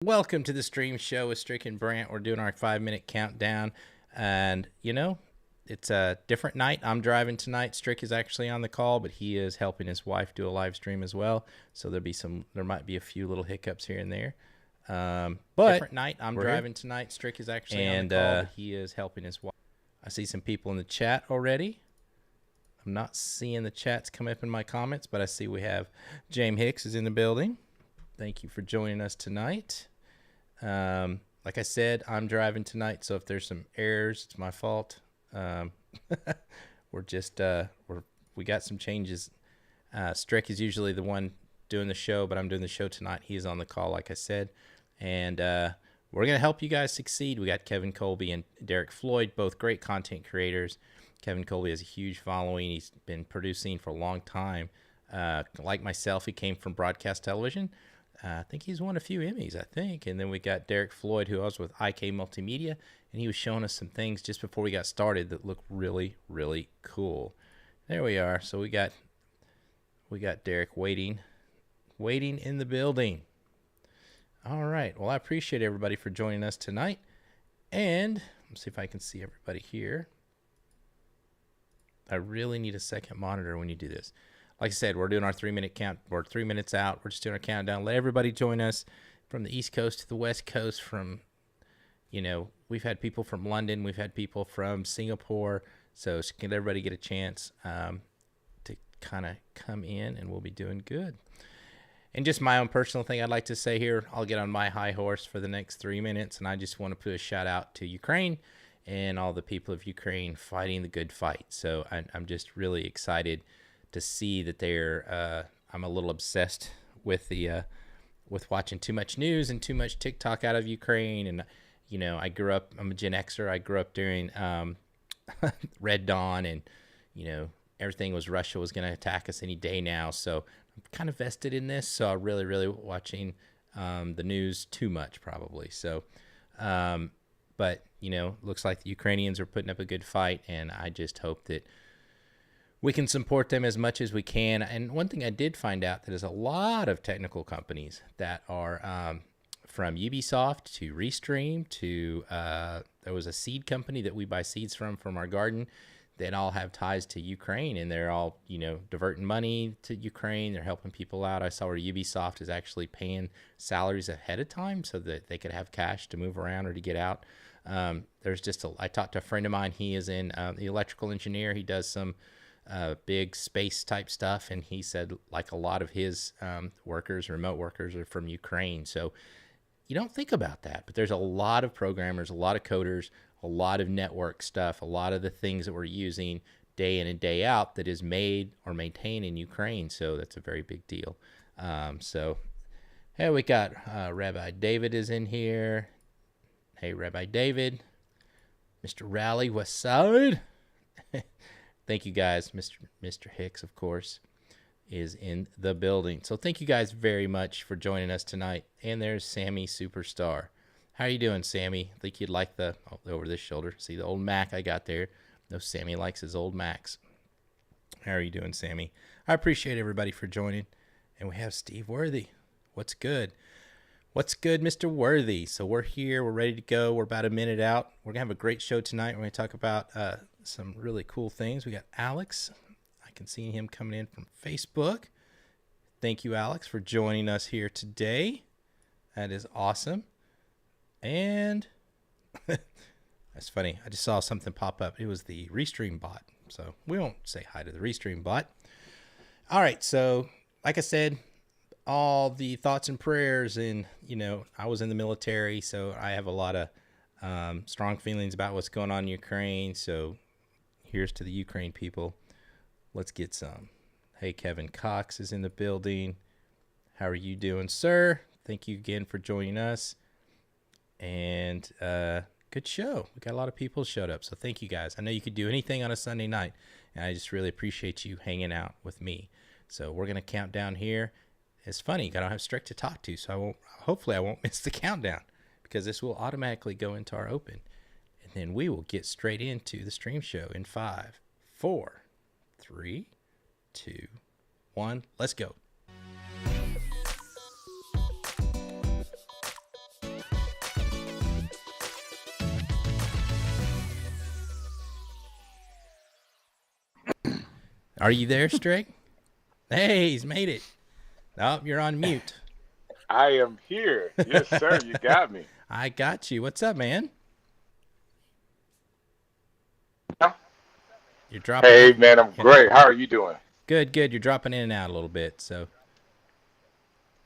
Welcome to the stream show with Strick and Brant. We're doing our 5-minute countdown, and it's a different night. I'm driving tonight. Strick is actually on the call, but he is helping his wife do a live stream as well. So there might be a few little hiccups here and there. But different night. I'm driving tonight. Strick is actually on the call, but he is helping his wife. I see some people in the chat already. I'm not seeing the chats come up in my comments, but I see we have James Hicks is in the building. Thank you for joining us tonight. Like I said, I'm driving tonight, so if there's some errors, it's my fault. We got some changes. Strick is usually the one doing the show, but I'm doing the show tonight. He's on the call, like I said, and we're gonna help you guys succeed. We got Kevin Kolbe and Derrick Floyd, both great content creators. Kevin Kolbe has a huge following. He's been producing for a long time. Like myself, he came from broadcast television. I think he's won a few Emmys, I think. And then we got Derrick Floyd, who I was with IK Multimedia, and he was showing us some things just before we got started that look really, really cool. There we are. So we got Derrick waiting in the building. All right. Well, I appreciate everybody for joining us tonight. And let's see if I can see everybody here. I really need a second monitor when you do this. Like I said, we're doing our 3-minute count. We're 3 minutes out. We're just doing our countdown. Let everybody join us from the East Coast to the West Coast. We've had people from London. We've had people from Singapore. So can everybody get a chance to kind of come in, and we'll be doing good. And just my own personal thing I'd like to say here, I'll get on my high horse for the next 3 minutes, and I just want to put a shout out to Ukraine and all the people of Ukraine fighting the good fight. So I'm just really excited to see that I'm a little obsessed with with watching too much news and too much TikTok out of Ukraine. And, I'm a Gen Xer. I grew up during Red Dawn, and, everything was Russia was going to attack us any day now. So I'm kind of vested in this. So I'm really, really watching the news too much probably. So, but, looks like the Ukrainians are putting up a good fight, and I just hope that we can support them as much as we can. And one thing I did find out that is a lot of technical companies that are from Ubisoft to Restream to there was a seed company that we buy seeds from our garden that all have ties to Ukraine, and they're all, diverting money to Ukraine. They're helping people out. I saw where Ubisoft is actually paying salaries ahead of time so that they could have cash to move around or to get out. I talked to a friend of mine. He is in the electrical engineer. He does some big space type stuff, and he said like a lot of his remote workers are from Ukraine. So you don't think about that, but there's a lot of programmers, a lot of coders, a lot of network stuff, a lot of the things that we're using day in and day out that is made or maintained in Ukraine. So that's a very big deal. Hey, we got Rabbi David is in here. Hey, Rabbi David, Mr. Rally West Side. Thank you guys. Mr. Hicks, of course, is in the building. So thank you guys very much for joining us tonight. And there's Sammy Superstar. How are you doing, Sammy? I think you'd like the over this shoulder. See the old Mac I got there. No, Sammy likes his old Macs. How are you doing, Sammy? I appreciate everybody for joining. And we have Steve Worthy. What's good? What's good, Mr. Worthy? So we're here. We're ready to go. We're about a minute out. We're going to have a great show tonight. We're going to talk about some really cool things. We got Alex. I can see him coming in from Facebook. Thank you, Alex, for joining us here today. That is awesome. And that's funny. I just saw something pop up. It was the Restream bot. So we won't say hi to the Restream bot. All right. So like I said, all the thoughts and prayers, and I was in the military, so I have a lot of strong feelings about what's going on in Ukraine. So here's to the Ukraine people. Let's get some. Hey, Kevin Cox is in the building. How are you doing, sir? Thank you again for joining us. And good show. We got a lot of people showed up, so thank you guys. I know you could do anything on a Sunday night, and I just really appreciate you hanging out with me. So we're going to count down here. It's funny, I don't have Strick to talk to, so hopefully I won't miss the countdown, because this will automatically go into our open. And then we will get straight into the stream show in 5, 4, 3, 2, 1. Let's go. Are you there, Strick? Hey, he's made it. Oh, you're on mute. I am here. Yes, sir. You got me. I got you. What's up, man? You're dropping Hey, in. man, I'm great. How are you doing? Good, good. You're dropping in and out a little bit. So,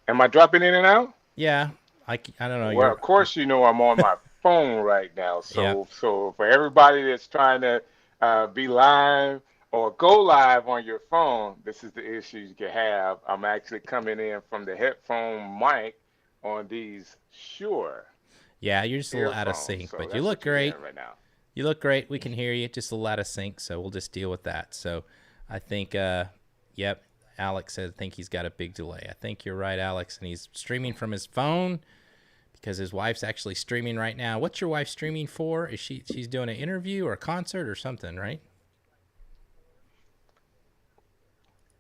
Am I dropping in and out? yeah, I don't know. Well, of course, you know I'm on my phone right now. Yeah. So for everybody that's trying to be live or go live on your phone, this is the issue you can have. I'm actually coming in from the headphone mic on these Shure Yeah, you're just a little out of earphones. sync, So but you that's look what you're great. hearing right now. You look great. We can hear you. Just a little out of sync, so we'll just deal with that. So, I think, yep, Alex said I think he's got a big delay. I think you're right, Alex, and he's streaming from his phone because his wife's actually streaming right now. What's your wife streaming for? Is she's doing an interview or a concert or something, right?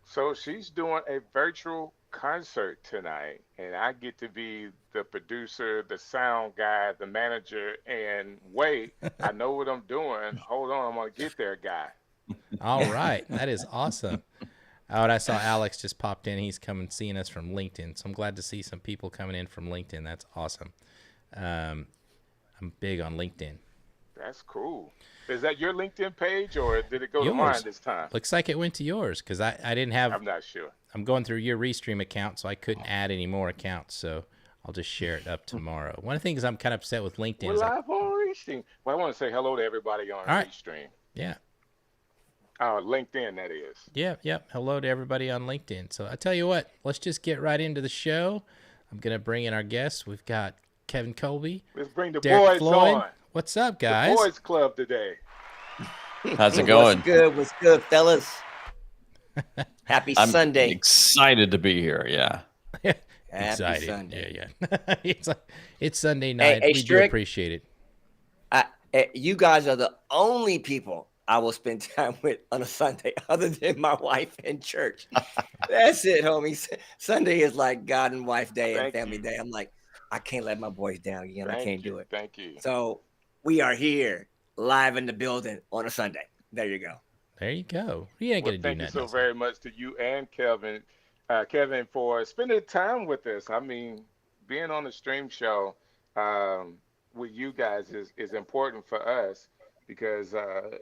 So she's doing a virtual concert tonight, and I get to be the producer, the sound guy, the manager, and wait, I know what I'm doing. Hold on, I'm gonna get there, guy. All right, that is awesome. Oh, and I saw Alex just popped in. He's coming seeing us from LinkedIn, so I'm glad to see some people coming in from LinkedIn. That's awesome. Um, I'm big on LinkedIn. That's cool. Is that your LinkedIn page or did it go to mine Yours this time? looks like it went to yours because I didn't have. I'm not sure. I'm going through your Restream account, so I couldn't add any more accounts. So I'll just share it up tomorrow. One of the things I'm kind of upset with LinkedIn We're is like, live on Restream. Well, I want to say hello to everybody on all right, Restream. yeah, LinkedIn, that is. yeah. Hello to everybody on LinkedIn. So I tell you what, let's just get right into the show. I'm gonna bring in our guests. We've got Kevin Kolbe, Let's bring the Derrick boys Floyd. on. What's up, The guys? boys club today. How's it going? What's good? What's good, fellas? Happy I'm Sunday. excited to be here. Yeah. Happy Excited. Sunday. Yeah. It's Sunday night. Hey, We do Strick, appreciate it. you guys are the only people I will spend time with on a Sunday, other than my wife and church. That's it, homies. Sunday is like God and wife day and Thank family you. day. I'm like, I can't let my boys down again. I Thank can't do you. it. Thank you. So we are here live in the building on a Sunday. There you go. There you go. You ain't Well, gonna do thank you nothing so else. very much to you and Kevin, for spending time with us. I mean, being on the stream show um, with you guys is important for us because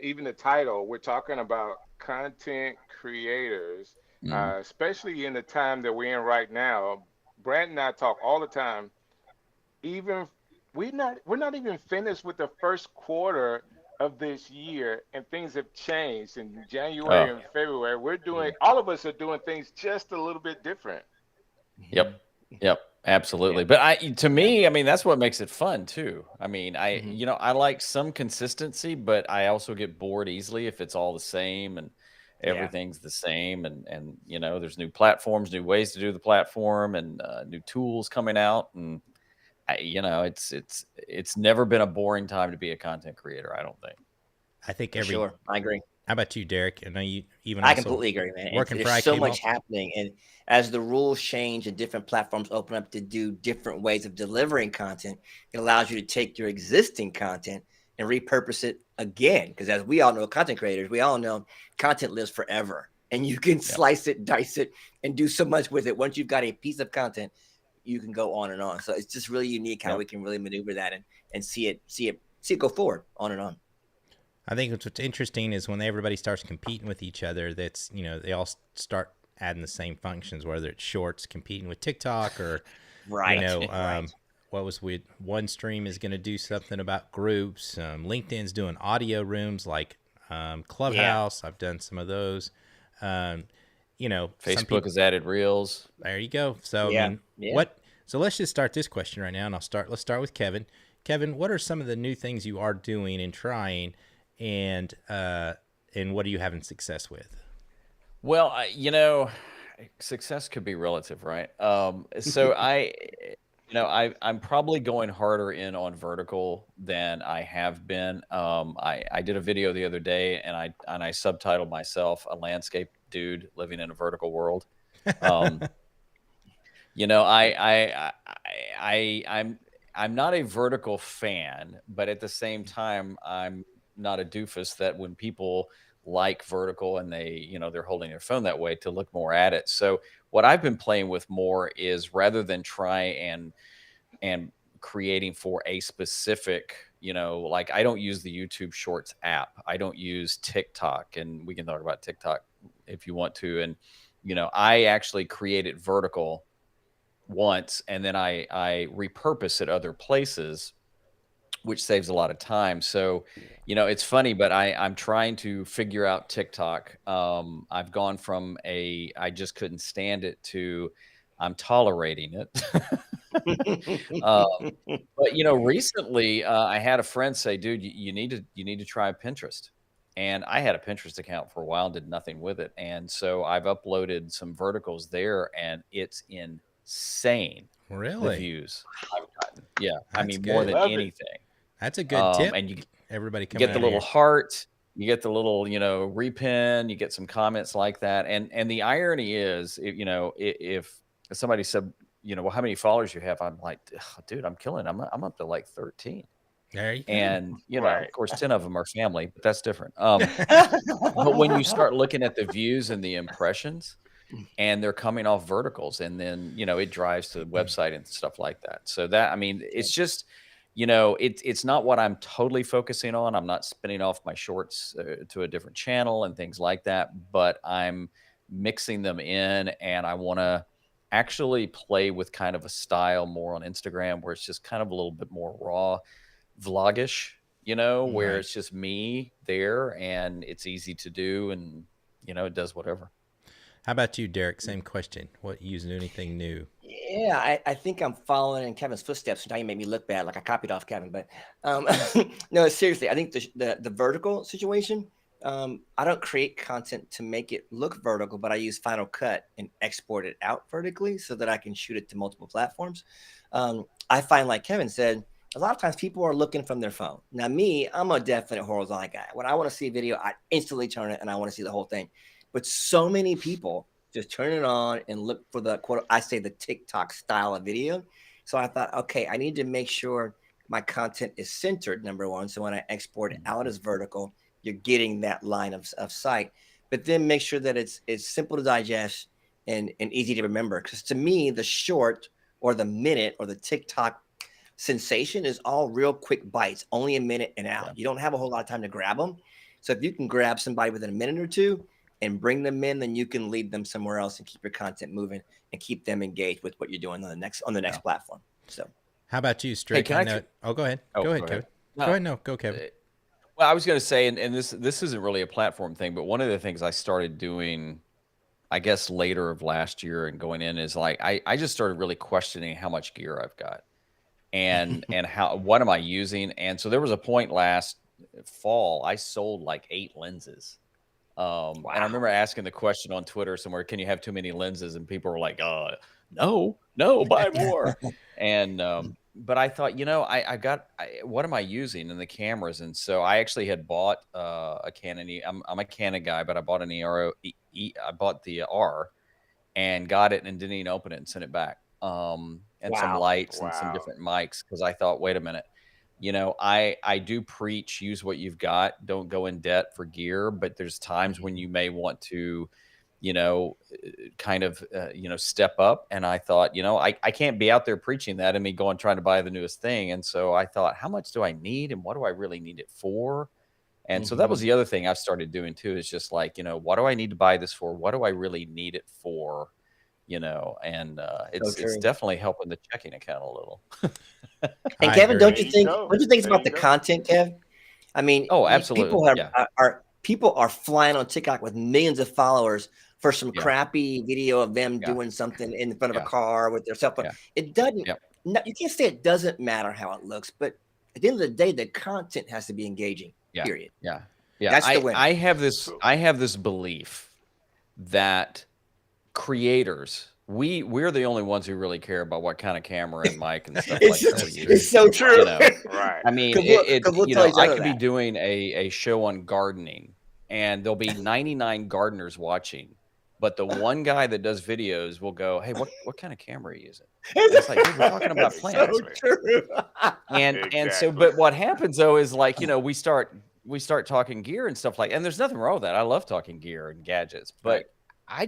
even the title, we're talking about content creators, Mm. especially in the time that we're in right now. Brant and I talk all the time. Even we're not even finished with the first quarter of this year, and things have changed in January Oh, and February. We're doing Mhm. all of us are doing things just a little bit different. yep. Mhm. Yep. Absolutely. Yeah. But to Yeah. me, I mean, that's what makes it fun too. I mean, Mhm. I like some consistency, but I also get bored easily if it's all the same and Yeah. everything's the same. And, there's new platforms, new ways to do the platform and new tools coming out. And, it's never been a boring time to be a content creator. I don't think. I think For every. sure. I agree. How about you, Derrick? I know you even I also completely agree, man. working for There's so IKEM. much happening, and as the rules change and different platforms open up to do different ways of delivering content, it allows you to take your existing content and repurpose it again. Because as we all know, content creators, we all know content lives forever, and you can Yep. slice it, dice it, and do so much with it. Once you've got a piece of content, you can go on and on. So it's just really unique how Yep. we can really maneuver that and see it go forward on and on. I think what's interesting is when everybody starts competing with each other. They all start adding the same functions, whether it's shorts competing with TikTok or you Right, know, right. what was with one stream is going to do something about groups. LinkedIn's doing audio rooms like Yeah, Clubhouse. I've done some of those. Um, some Facebook people. has added reels. There you go. So I yeah, mean, yeah. what? So let's just start this question right now, and Let's start with Kevin. Kevin, what are some of the new things you are doing and trying, and what are you having success with? Well, success could be relative, right? So I'm probably going harder in on vertical than I have been. I did a video the other day, and I subtitled myself "A Landscape Dude Living in a Vertical World." Um, you know, I'm not a vertical fan, but at the same time, I'm not a doofus that when people like vertical and they, they're holding their phone that way to look more at it. So what I've been playing with more is rather than try and creating for a specific, like I don't use the YouTube Shorts app. I don't use TikTok, and we can talk about TikTok if you want to. And, I actually created vertical once and then I repurpose it other places, which saves a lot of time. So, it's funny, but I'm trying to figure out TikTok. I've gone from I just couldn't stand it to I'm tolerating it. uh, but recently I had a friend say, dude, you need to try Pinterest. And I had a Pinterest account for a while and did nothing with it. And so I've uploaded some verticals there and it's insane. The Really? views I've gotten. Yeah. I That's mean, more good. than Love it. anything. That's a good tip. And you Everybody coming get the out little here. heart, you get the little, repin, you get some comments like that. And the irony is, if somebody said, well, how many followers you have? I'm like, dude, I'm killing it. I'm up to like 13. There you go. And, Right. of course, 10 of them are family, but that's different. But when you start looking at the views and the impressions, and they're coming off verticals, and then, it drives to the website and stuff like that. So that, I mean, it's just, it's not what I'm totally focusing on. I'm not spinning off my shorts to a different channel and things like that, but I'm mixing them in, and I want to actually play with kind of a style more on Instagram where it's just kind of a little bit more raw, vlogish, where Right. it's just me there and it's easy to do, and, it does whatever. How about you, Derrick? Same question. What, you using anything new? Yeah, I think I'm following in Kevin's footsteps. Now you make me look bad, like I copied off Kevin. But no, seriously, I think the vertical situation. I don't create content to make it look vertical, but I use Final Cut and export it out vertically so that I can shoot it to multiple platforms. I find, like Kevin said, a lot of times people are looking from their phone. Now, me, I'm a definite horizontal guy. When I want to see a video, I instantly turn it and I want to see the whole thing. But so many people just turn it on and look for the quote, I say the TikTok style of video. So I thought, okay, I need to make sure my content is centered, number one. So when I export it out as vertical, you're getting that line of sight. But then make sure that it's simple to digest and easy to remember. Because to me, the short or the minute or the TikTok sensation is all real quick bites, only a minute and out. Yeah. You don't have a whole lot of time to grab them. So if you can grab somebody within a minute or two and bring them in, then you can lead them somewhere else and keep your content moving and keep them engaged with what you're doing on the next platform. So How about you, Strick? can I know. Oh, go ahead. Oh, go ahead, Kevin. No. Go ahead. No, go, Kevin. Well, I was going to say, and this isn't really a platform thing, but one of the things I started doing, I guess, later of last year and going in is like, I just started really questioning how much gear I've got and what am I using? And so there was a point last fall, I sold like 8 lenses. And I remember asking the question on Twitter somewhere, can you have too many lenses? And people were like, no, buy more. And, but I thought, what am I using in the cameras? And so I actually had bought a Canon. I'm a Canon guy, but I bought an I bought the R and got it and didn't even open it and sent it back. And some lights and some different mics. Cause I thought, wait a minute, I do preach, use what you've got. Don't go in debt for gear, but there's times when you may want to, kind of, step up. And I thought, I can't be out there preaching that and me going, trying to buy the newest thing. And so I thought, how much do I need? And what do I really need it for? And so that was the other thing I've started doing too, is just like, what do I need to buy this for? What do I really need it for? And it's definitely helping the checking account a little. And Kevin, don't you think it's about the content, Kev? I mean, absolutely. People are flying on TikTok with millions of followers for some crappy video of them doing something in front of a car with their cell phone. It doesn't. No, you can't say it doesn't matter how it looks, but at the end of the day, the content has to be engaging. Period. Yeah. That's the win. I have this belief that creators, we're the only ones who really care about what kind of camera and mic and stuff like that we use. It's so true. Right. I mean, I could be doing a show on gardening and there'll be 99 gardeners watching, but the one guy that does videos will go, hey, what kind of camera are you using? And it's like, dude, we're talking about plants. So true. And so, but what happens though is like, we start we start talking gear and stuff and there's nothing wrong with that. I love talking gear and gadgets, but I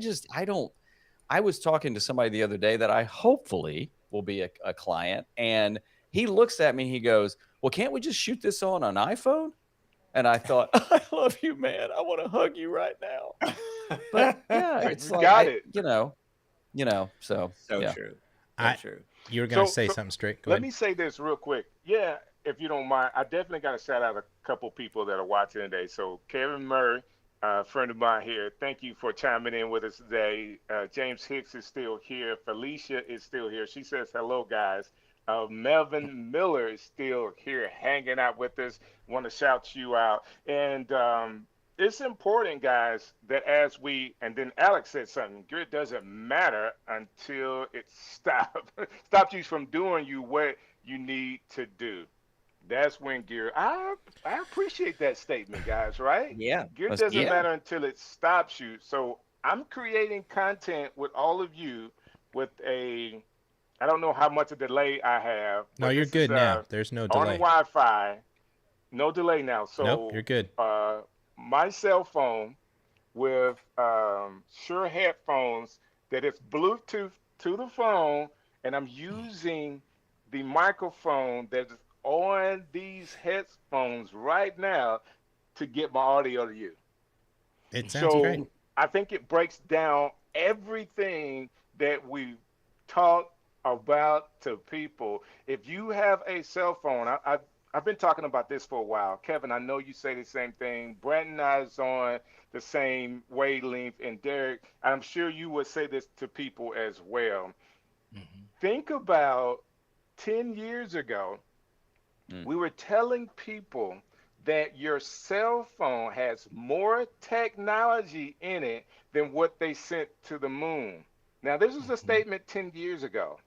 was talking to somebody the other day that I hopefully will be a client, and he looks at me and he goes, well, can't we just shoot this on an iPhone? And I thought, I love you, man. I want to hug you right now. But yeah, it's you got it. So yeah. True. True. You were going to say something, Strick. Go Let ahead. me say this real quick. Yeah, if you don't mind, I definitely got to shout out a couple people that are watching today. So Kevin Murray, a friend of mine here, thank you for chiming in with us today. James Hicks is still here. Felicia is still here. She says, hello, guys. Melvin Miller is still here hanging out with us. Want to shout you out. And it's important, guys, that and then Alex said something, gear doesn't matter until it stops you from doing what you need to do. That's when gear, I appreciate that statement, guys, right? Yeah. Gear doesn't matter until it stops you. So I'm creating content with all of you with I don't know how much a delay I have. No, you're good now. There's no delay. On Wi-Fi, no delay now. So nope, you're good. My cell phone with Shure headphones that is Bluetooth to the phone, and I'm using the microphone that's on these headphones right now to get my audio to you. It sounds great. I think it breaks down everything that we talk about to people. If you have a cell phone, I've been talking about this for a while. Kevin, I know you say the same thing. Brant and I is on the same wavelength, and Derrick, I'm sure you would say this to people as well. Mm-hmm. Think about 10 years ago, we were telling people that your cell phone has more technology in it than what they sent to the moon. Now, this was a statement 10 years ago.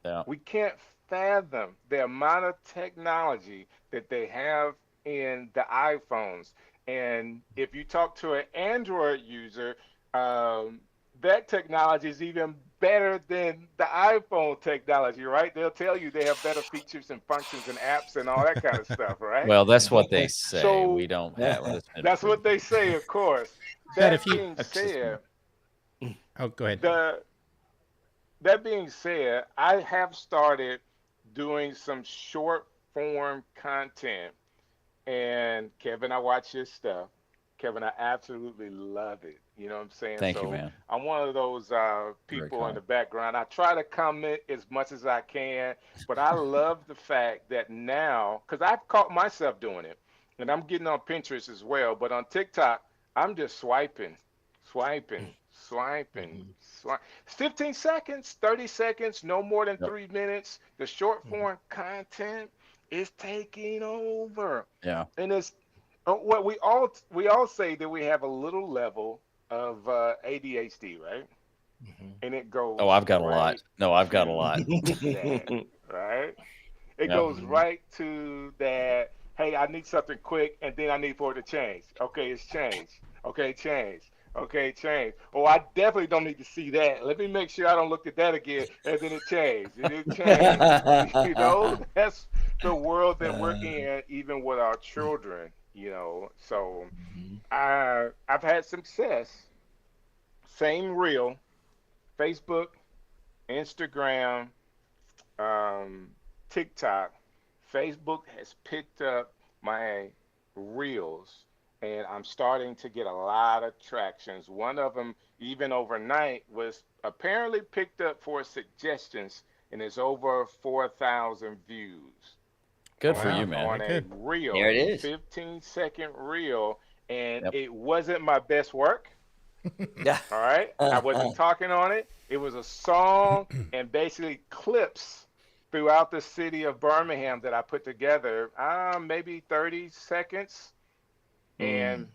Yeah. We can't fathom the amount of technology that they have in the iPhones. And if you talk to an Android user, that technology is even better than the iPhone technology, right? They'll tell you they have better features and functions and apps and all that kind of stuff, right? Well, that's what they say. So, we don't have. That's what they say, of course. That being said, oh, go ahead. That being said, I have started doing some short form content. And Kevin, I watch your stuff. Kevin, I absolutely love it. You know what I'm saying? Thank you, man. I'm one of those people in the background. I try to comment as much as I can, but I love the fact that now, because I've caught myself doing it, and I'm getting on Pinterest as well, but on TikTok, I'm just swiping. 15 seconds, 30 seconds, no more than 3 minutes. The short form content is taking over. Yeah. And it's what we all say that we have a little level of ADHD, right? Mm-hmm. And it goes. Oh, I've got a lot. No, I've got a lot. Right? It goes right to that. Hey, I need something quick, and then I need for it to change. Okay, it's changed. Okay, change. Okay, change. Oh, I definitely don't need to see that. Let me make sure I don't look at that again, and then it changed. You know, that's the world that we're in, even with our children. You know, so I've had success. Same reel, Facebook, Instagram, TikTok. Facebook has picked up my reels, and I'm starting to get a lot of tractions. One of them, even overnight, was apparently picked up for suggestions, and it's over 4,000 views. Good for you, man. On a reel, there it is. 15-second reel, and it wasn't my best work. All right, I wasn't talking on it. It was a song and basically clips throughout the city of Birmingham that I put together, maybe 30 seconds, and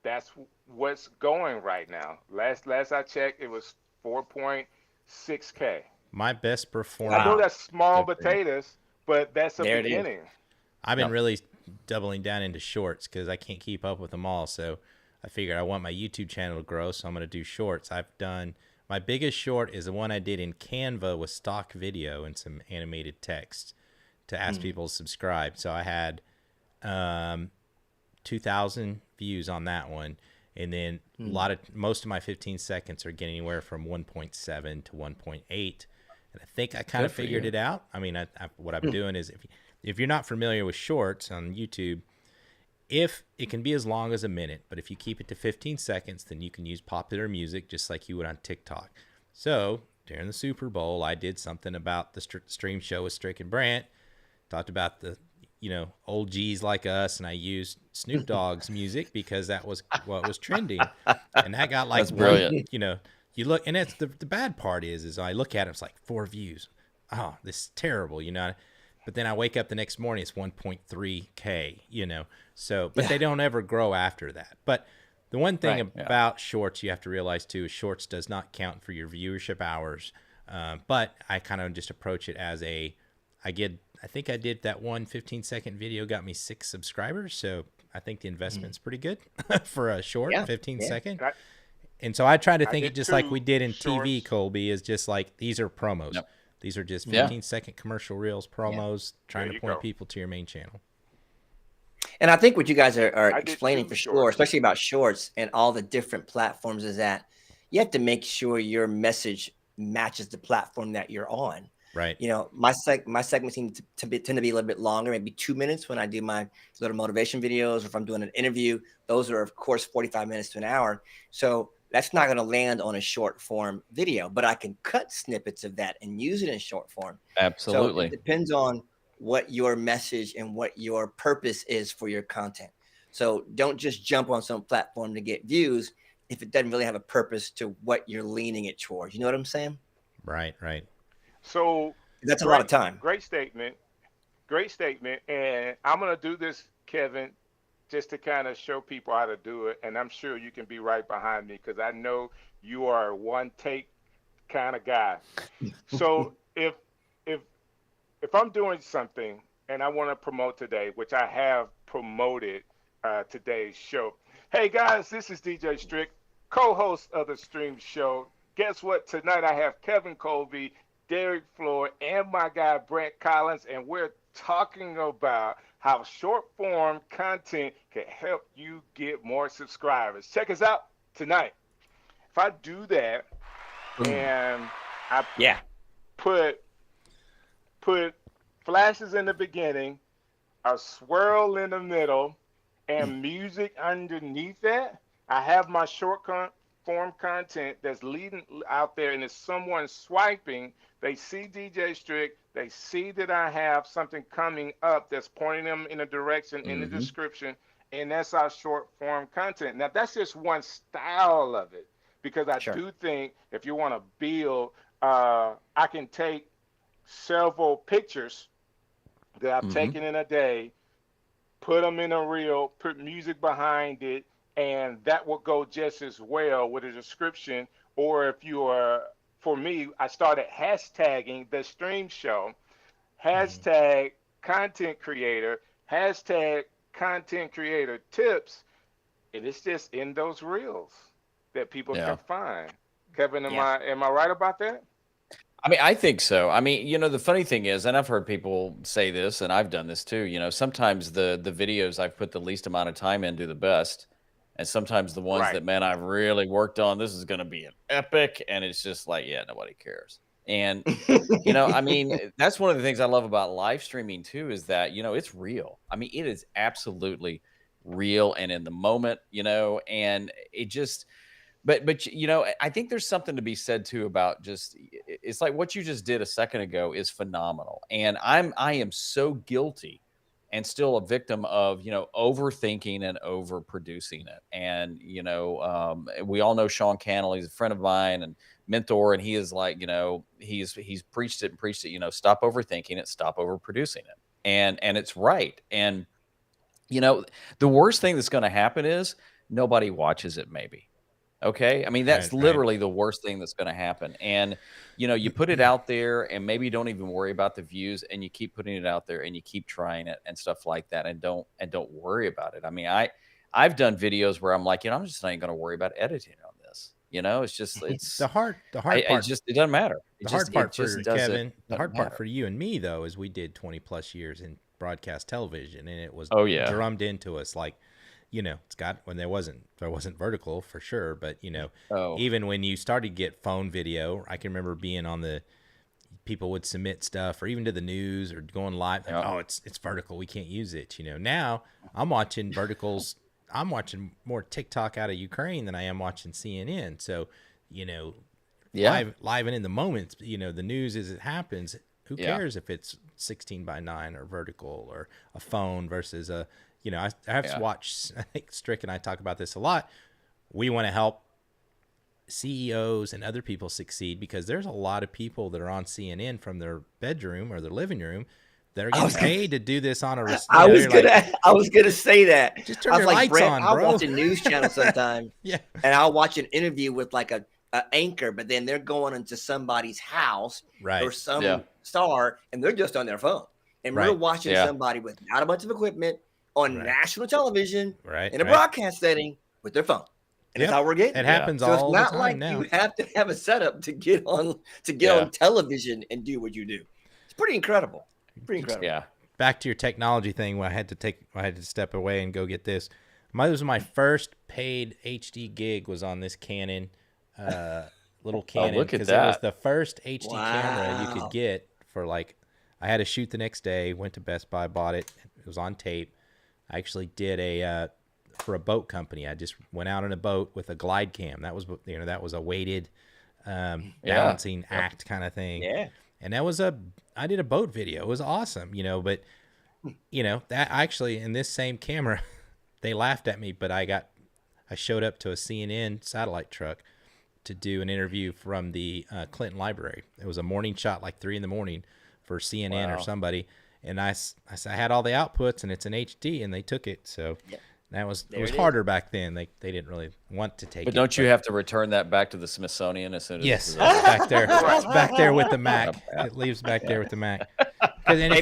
that's what's going right now. Last I checked, it was 4.6K. My best performance. I know that's small potatoes, but that's a beginning. I've been really doubling down into shorts because I can't keep up with them all. So I figured I want my YouTube channel to grow, so I'm going to do shorts. I've done my biggest short is the one I did in Canva with stock video and some animated text to ask people to subscribe. So I had 2,000 views on that one. And then most of my 15 seconds are getting anywhere from 1.7 to 1.8. And I think I kind of figured it out. I mean, what I'm doing is if you're not familiar with shorts on YouTube, if it can be as long as a minute, but if you keep it to 15 seconds, then you can use popular music just like you would on TikTok. So during the Super Bowl, I did something about the stream show with Strick and Brant, talked about the, old G's like us, and I used Snoop Dogg's music because that was what was trending. And that got like, That's brilliant. You look, and it's the bad part is I look at it, it's like 4 views. Oh, this is terrible, But then I wake up the next morning, it's 1.3K, So, but they don't ever grow after that. But the one thing about shorts you have to realize too is shorts does not count for your viewership hours. But I kind of just approach it as I think I did that one 15-second video got me 6 subscribers. So I think the investment's pretty good for a short 15-second. And so I try to think it just like we did in shorts. TV, Kolbe, is just like these are promos. Yep. These are just 15-second commercial reels, promos, trying to point people to your main channel. And I think what you guys are explaining for sure, especially about shorts and all the different platforms, is that you have to make sure your message matches the platform that you're on. Right. My segments tend to be a little bit longer, maybe 2 minutes when I do my little motivation videos, or if I'm doing an interview. Those are, of course, 45 minutes to an hour. So that's not going to land on a short form video, but I can cut snippets of that and use it in short form. Absolutely. So it depends on what your message and what your purpose is for your content. So don't just jump on some platform to get views if it doesn't really have a purpose to what you're leaning it towards. You know what I'm saying? Right. So that's a lot of time. Great statement. And I'm going to do this, Kevin, just to kind of show people how to do it. And I'm sure you can be right behind me because I know you are a one take kind of guy. So if I'm doing something and I want to promote today, which I have promoted today's show. Hey guys, this is DJ Strick, co-host of the Stream Show. Guess what? Tonight I have Kevin Kolbe, Derrick, Floyd, and my guy Brant Collins, and we're talking about how short form content can help you get more subscribers. Check us out tonight. If I do that and I put flashes in the beginning, a swirl in the middle, and music underneath that, I have my short form content that's leading out there, and if someone's swiping, they see DJ Strick, they see that I have something coming up that's pointing them in a direction in the description, and that's our short form content. Now, that's just one style of it, because I do think if you want to build, I can take several pictures that I've taken in a day, put them in a reel, put music behind it, and that will go just as well with a description. Or if you are, for me, I started hashtagging the stream show, hashtag content creator, hashtag content creator tips, and it's just in those reels that people can find. Kevin, am I right about that? I mean, I think so. I mean, the funny thing is, and I've heard people say this, and I've done this too, sometimes the videos I've put the least amount of time in do the best. And sometimes the ones that, man, I've really worked on, this is going to be an epic. And it's just like, nobody cares. And, I mean, that's one of the things I love about live streaming too, is that, it's real. I mean, it is absolutely real and in the moment, and it just, but I think there's something to be said too about just, it's like what you just did a second ago is phenomenal. And I am so guilty and still a victim of, overthinking and overproducing it. And, we all know Sean Cannell, he's a friend of mine and mentor. And he is like, he's preached it, stop overthinking it, stop overproducing it. And it's right. And, the worst thing that's going to happen is nobody watches it maybe. Okay. I mean, that's literally the worst thing that's going to happen. And, you put it out there and maybe don't even worry about the views, and you keep putting it out there and you keep trying it and stuff like that. And don't worry about it. I mean, I've done videos where I'm like, I'm just not even going to worry about editing on this. It's just, it's the hard part. It doesn't matter. The hard part for Kevin, the hard part for you and me though, is we did 20 plus years in broadcast television, and it was drummed into us like, you know, it's got when there wasn't vertical for sure, but you know, Oh, even when you started to get phone video, I can remember being on the people would submit stuff or even to the news or going live. Like, yeah. oh, it's vertical. We can't use it. You know, now I'm watching verticals. I'm watching more TikTok out of Ukraine than I am watching CNN. So, you know, Yeah. live and in the moment, you know, the news as it happens. Who Yeah. cares if it's 16:9 or vertical or a phone versus a, you know, I have to watch, I think Strick and I talk about this a lot. We want to help CEOs and other people succeed because there's a lot of people that are on CNN from their bedroom or their living room that are getting paid to do this on a. I was gonna say that. Just turn I was your like, lights Brant, on, I'll bro. watch a news channel sometime. Yeah. And I'll watch an interview with like a anchor, but then they're going into somebody's house Right. or some star, and they're just on their phone. And we're Right. watching somebody without a bunch of equipment on Right. national television Right. in a Right. broadcast setting with their phone. And that's how we're getting. It happens So it's all the not time like now. you have to have a setup to get on television and do what you do. It's pretty incredible. Pretty incredible. Yeah. Back to your technology thing where I had to step away and go get this. This was my first paid HD gig was on this Canon, little Canon. look at Because that. it was the first HD camera you could get for like, I had to shoot the next day, went to Best Buy, bought it. It was on tape. I actually did for a boat company. I just went out on a boat with a glide cam. That was, you know, that was a weighted balancing act kind of thing. Yeah. And I did a boat video. It was awesome, you know, but you know, that actually in this same camera, they laughed at me, but I showed up to a CNN satellite truck to do an interview from the Clinton Library. It was a morning shot, like 3 a.m. for CNN or somebody. And I had all the outputs and it's an HD and they took it. So it was harder back then. They didn't really want to take it. But don't you have to return that back to the Smithsonian as soon as Yes, it's back there. It's back there with the Mac. It leaves back there with the Mac. And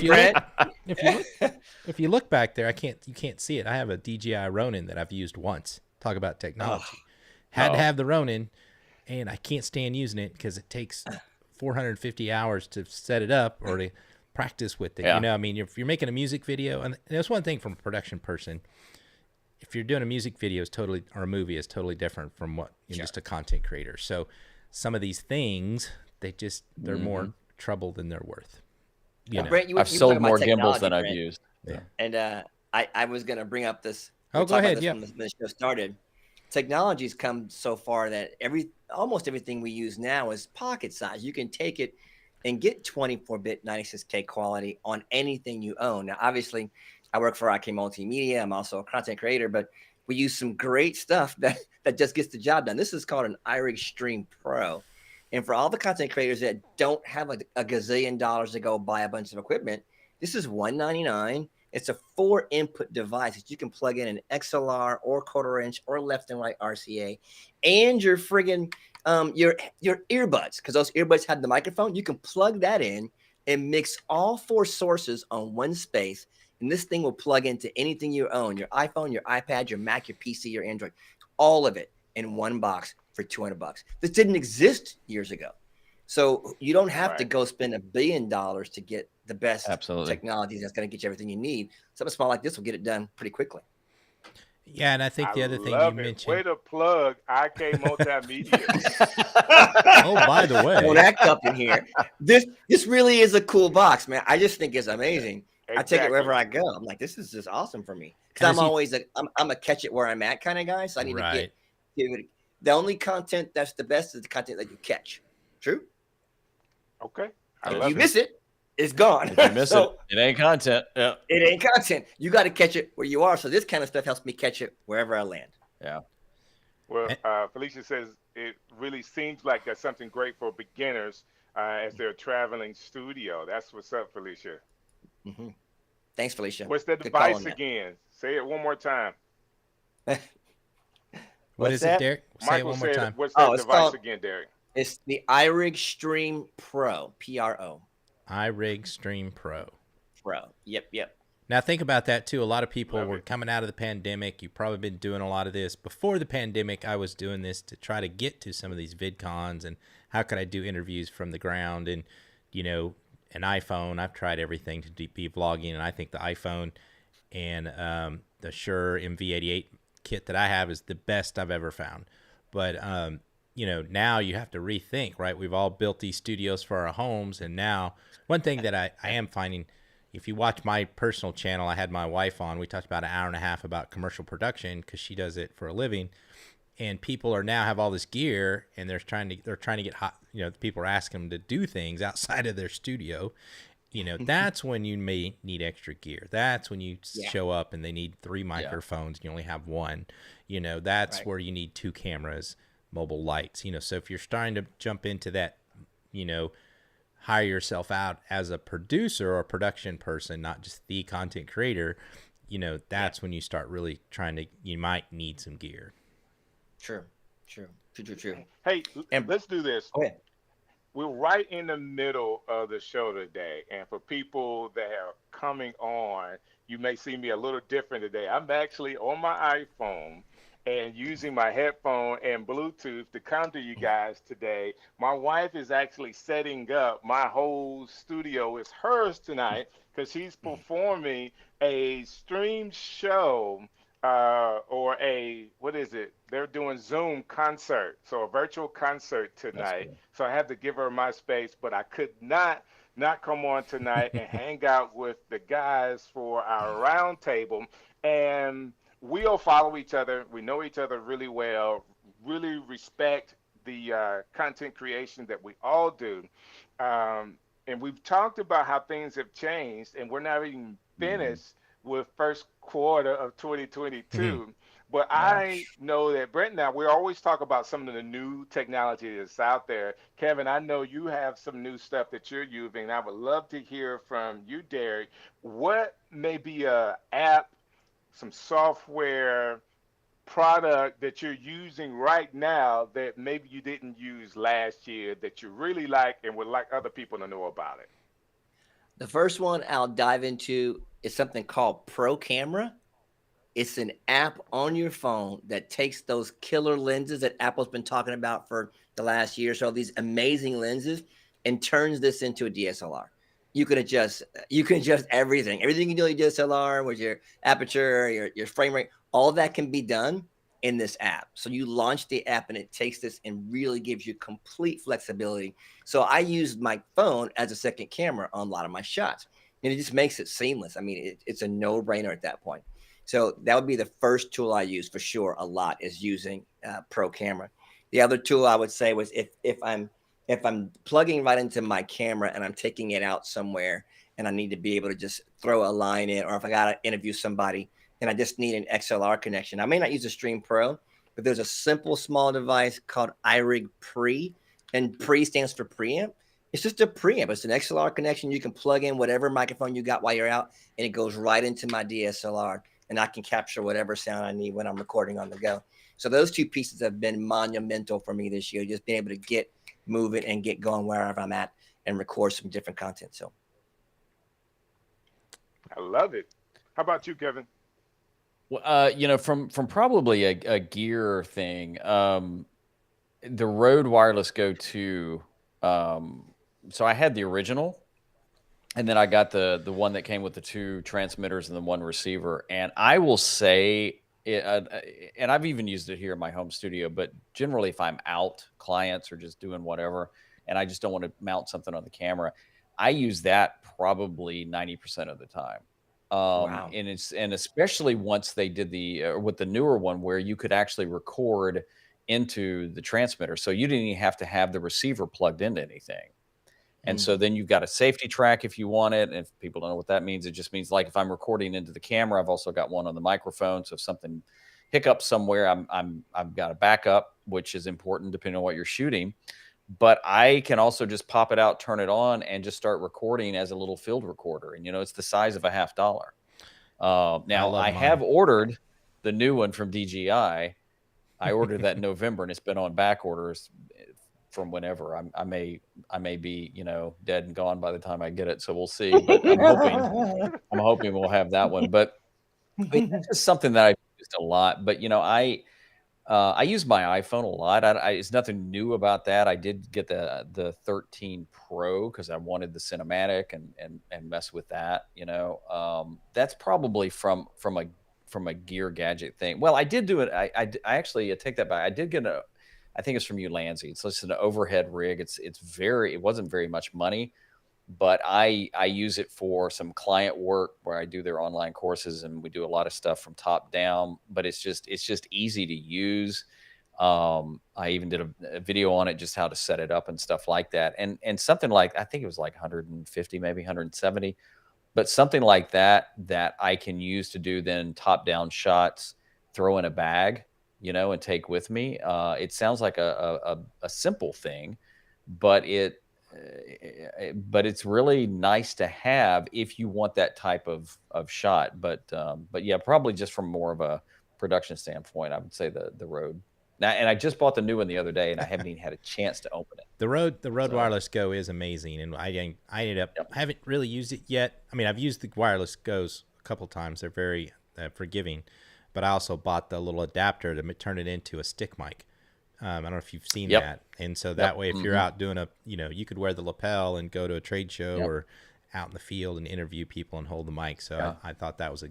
if you look back there, you can't see it. I have a DJI Ronin that I've used once. Talk about technology. Had to have the Ronin, and I can't stand using it because it takes 450 hours to set it up or to practice with it. Yeah. You know, I mean, if you're making a music video, and that's one thing from a production person. If you're doing a music video or a movie is totally different from what you're just a content creator. So some of these things, they're more trouble than they're worth. You know. Brant, I've sold more gimbals than I've used. Yeah. And I was going to bring up this. Oh, go ahead. When the show started. Technology's come so far that almost everything we use now is pocket size. You can take it and get 24-bit 96K quality on anything you own. Now, obviously, I work for Ecamm Multimedia. I'm also a content creator, but we use some great stuff that just gets the job done. This is called an iRig Stream Pro. And for all the content creators that don't have a gazillion dollars to go buy a bunch of equipment, this is $199. It's a 4-input device that you can plug in an XLR or quarter-inch or left and right RCA, and your friggin' your earbuds, because those earbuds have the microphone. You can plug that in and mix all 4 sources on one space, and this thing will plug into anything you own: your iPhone, your iPad, your Mac, your PC, your Android, all of it in one box for $200. This didn't exist years ago. So you don't have to go spend $1 billion to get the best technology that's going to get you everything you need. Something small like this will get it done pretty quickly. Yeah, and I think the other thing you mentioned. Way to plug IK Multimedia. Oh, by the way. Don't act up in here. This really is a cool box, man. I just think it's amazing. Exactly. I take it wherever I go. I'm like, this is just awesome for me. Because I'm always I'm a catch it where I'm at kind of guy. So I need to get the only content that's the best is the content that you catch. True? Okay. If you miss it, it's gone. If you miss it ain't content. Yeah. It ain't content. You got to catch it where you are. So this kind of stuff helps me catch it wherever I land. Yeah. Well, Felicia says it really seems like that's something great for beginners as they're traveling studio. That's what's up, Felicia. Mm-hmm. Thanks, Felicia. What's the device again? Say it one more time. What is it, Derrick? Say it one more time. What's that device again, Derrick? It's the iRig Stream Pro, Pro. iRig Stream Pro. Yep. Now think about that too. A lot of people were coming out of the pandemic. You've probably been doing a lot of this. Before the pandemic, I was doing this to try to get to some of these VidCons and how could I do interviews from the ground. And, you know, an iPhone, I've tried everything to be vlogging, and I think the iPhone and the Shure MV88 kit that I have is the best I've ever found. But now you have to rethink, right? We've all built these studios for our homes, and now one thing that I am finding, if you watch my personal channel, I had my wife on. We talked about an hour and a half about commercial production because she does it for a living. And people are now have all this gear, and they're trying to get hot. People are asking them to do things outside of their studio. That's when you may need extra gear. That's when you show up and they need 3 microphones and you only have one. That's where you need 2 cameras, mobile lights. So if you're starting to jump into that, hire yourself out as a producer or production person, not just the content creator, that's when you start really you might need some gear. True. Hey, let's do this. Go ahead. We're right in the middle of the show today. And for people that are coming on, you may see me a little different today. I'm actually on my iPhone and using my headphone and Bluetooth to come to you guys today. My wife is actually setting up my whole studio. It's hers tonight because she's performing a stream show or they're doing Zoom concert, so a virtual concert tonight. Cool. So I had to give her my space, but I could not come on tonight and hang out with the guys for our roundtable. And we all follow each other. We know each other really well, really respect the content creation that we all do. And we've talked about how things have changed, and we're not even finished with first quarter of 2022. But I know that Brent and I, we always talk about some of the new technology that's out there. Kevin, I know you have some new stuff that you're using, and I would love to hear from you, Derrick. What may be a app, some software product that you're using right now that maybe you didn't use last year that you really like and would like other people to know about it? The first one I'll dive into is something called Pro Camera. It's an app on your phone that takes those killer lenses that Apple's been talking about for the last year or so, these amazing lenses, and turns this into a DSLR. You can adjust everything. Everything you do with DSLR, with your aperture, your frame rate, all that can be done in this app. So you launch the app and it takes this and really gives you complete flexibility. So I used my phone as a second camera on a lot of my shots, and it just makes it seamless. I mean, it's a no-brainer at that point. So that would be the first tool I use for sure a lot, is using Pro Camera. The other tool I would say was if I'm plugging right into my camera and I'm taking it out somewhere and I need to be able to just throw a line in, or if I got to interview somebody and I just need an XLR connection. I may not use a Stream Pro, but there's a simple small device called iRig Pre, and Pre stands for preamp. It's just a preamp. It's an XLR connection. You can plug in whatever microphone you got while you're out, and it goes right into my DSLR, and I can capture whatever sound I need when I'm recording on the go. So those two pieces have been monumental for me this year, just being able to get moving and get going wherever I'm at and record some different content. So I love it. How about you, Kevin? Well, from probably a gear thing, the Rode Wireless Go 2. So I had the original, and then I got the one that came with the 2 transmitters and the 1 receiver. And I will say, and I've even used it here in my home studio, but generally if I'm out, clients or just doing whatever, and I just don't want to mount something on the camera, I use that probably 90% of the time. Wow. And especially once they did with the newer one where you could actually record into the transmitter. So you didn't even have to have the receiver plugged into anything. And so then you've got a safety track if you want it. And if people don't know what that means, it just means like if I'm recording into the camera, I've also got one on the microphone. So if something hiccups somewhere, I've got a backup, which is important depending on what you're shooting. But I can also just pop it out, turn it on, and just start recording as a little field recorder. And, it's the size of a $50. Now, I have ordered the new one from DJI. I ordered that in November, and it's been on back orders from whenever. I may be, dead and gone by the time I get it. So we'll see. But I'm hoping we'll have that one. But it's just something that I've used a lot. But, I use my iPhone a lot. It's nothing new about that. I did get the 13 Pro because I wanted the cinematic and mess with that. That's probably from a gear gadget thing. Well, I did do it. I actually take that back. I did get I think it's from you, Lanzy. It's just an overhead rig. It wasn't very much money, but I use it for some client work where I do their online courses, and we do a lot of stuff from top down, but it's just easy to use. I even did a video on it, just how to set it up and stuff like that. And something like, I think it was like 150, maybe 170, but something like that I can use to do then top down shots, throw in a bag, and take with me. It sounds like a simple thing, but it's really nice to have if you want that type of shot. But yeah, probably just from more of a production standpoint, I would say the Rode. Now, and I just bought the new one the other day, and I haven't even had a chance to open it. The Rode Wireless Go is amazing, and I ended up I haven't really used it yet. I mean, I've used the Wireless Go's a couple times. They're very forgiving, but I also bought the little adapter to turn it into a stick mic. I don't know if you've seen that. And so that way, if you're out doing you could wear the lapel and go to a trade show or out in the field and interview people and hold the mic. So I thought that was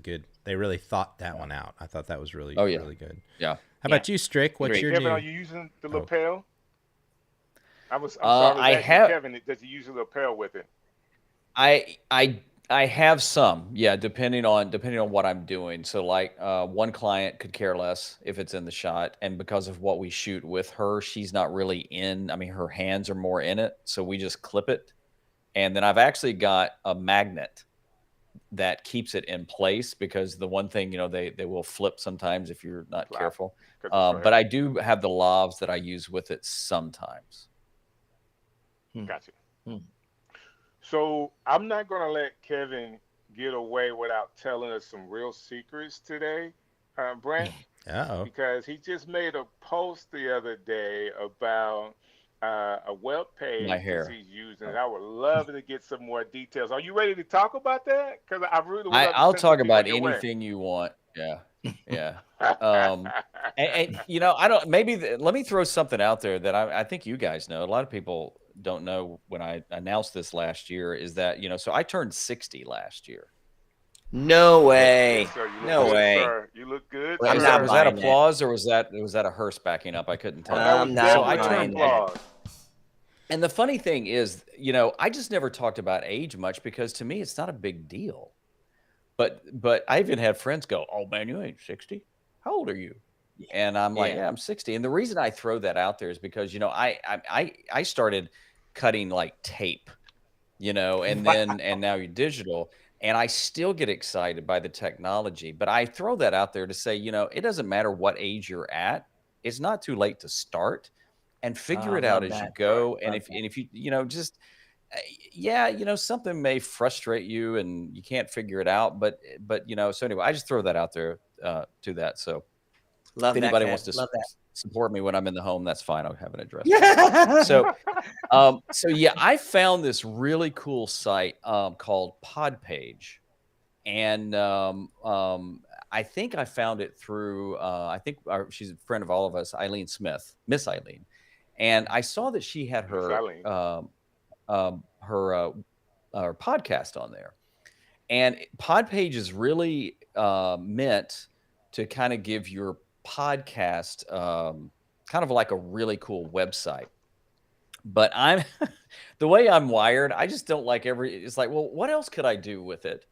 they really thought that one out. I thought that was really, really good. Yeah. How about you, Strick? What's your Kevin, new? are you using the lapel? I'm sorry, Kevin, does he use a lapel with it? I have some, depending on what I'm doing. So like one client could care less if it's in the shot, and because of what we shoot with her, she's not really in. I mean, her hands are more in it, so we just clip it. And then I've actually got a magnet that keeps it in place, because the one thing, they will flip sometimes if you're not careful. But I do have the lavs that I use with it sometimes. Gotcha. So I'm not going to let Kevin get away without telling us some real secrets today, Brant. Because he just made a post the other day about a web page that he's using. I would love to get some more details. Are you ready to talk about that? Because I really would. I'll talk about anything you want. Yeah. And I don't. Let me throw something out there that I think you guys know. A lot of people don't know. When I announced this last year, is that so I turned 60 last year. No way. Yes, sir. No way. Sir. You look good. Was that applause or was that a hearse backing up? I couldn't tell. So I turned applause. And the funny thing is, I just never talked about age much, because to me it's not a big deal. But I even had friends go, "Oh man, you ain't 60. How old are you?" And I'm like, "Yeah, I'm 60." And the reason I throw that out there is because I started cutting like tape, and now you're digital. And I still get excited by the technology, but I throw that out there to say, it doesn't matter what age you're at. It's not too late to start and figure it out as you go. And if you, just, something may frustrate you and you can't figure it out, but so anyway, I just throw that out there to that. So if anybody wants to support me when I'm in the home, that's fine. I'll have an address. So I found this really cool site called Podpage, and I think I found it through she's a friend of all of us, Eileen Smith, Miss Eileen, and I saw that she had her podcast on there, and Podpage is really meant to kind of give your podcast kind of like a really cool website. But the way I'm wired, I just don't like it's like, well, what else could I do with it?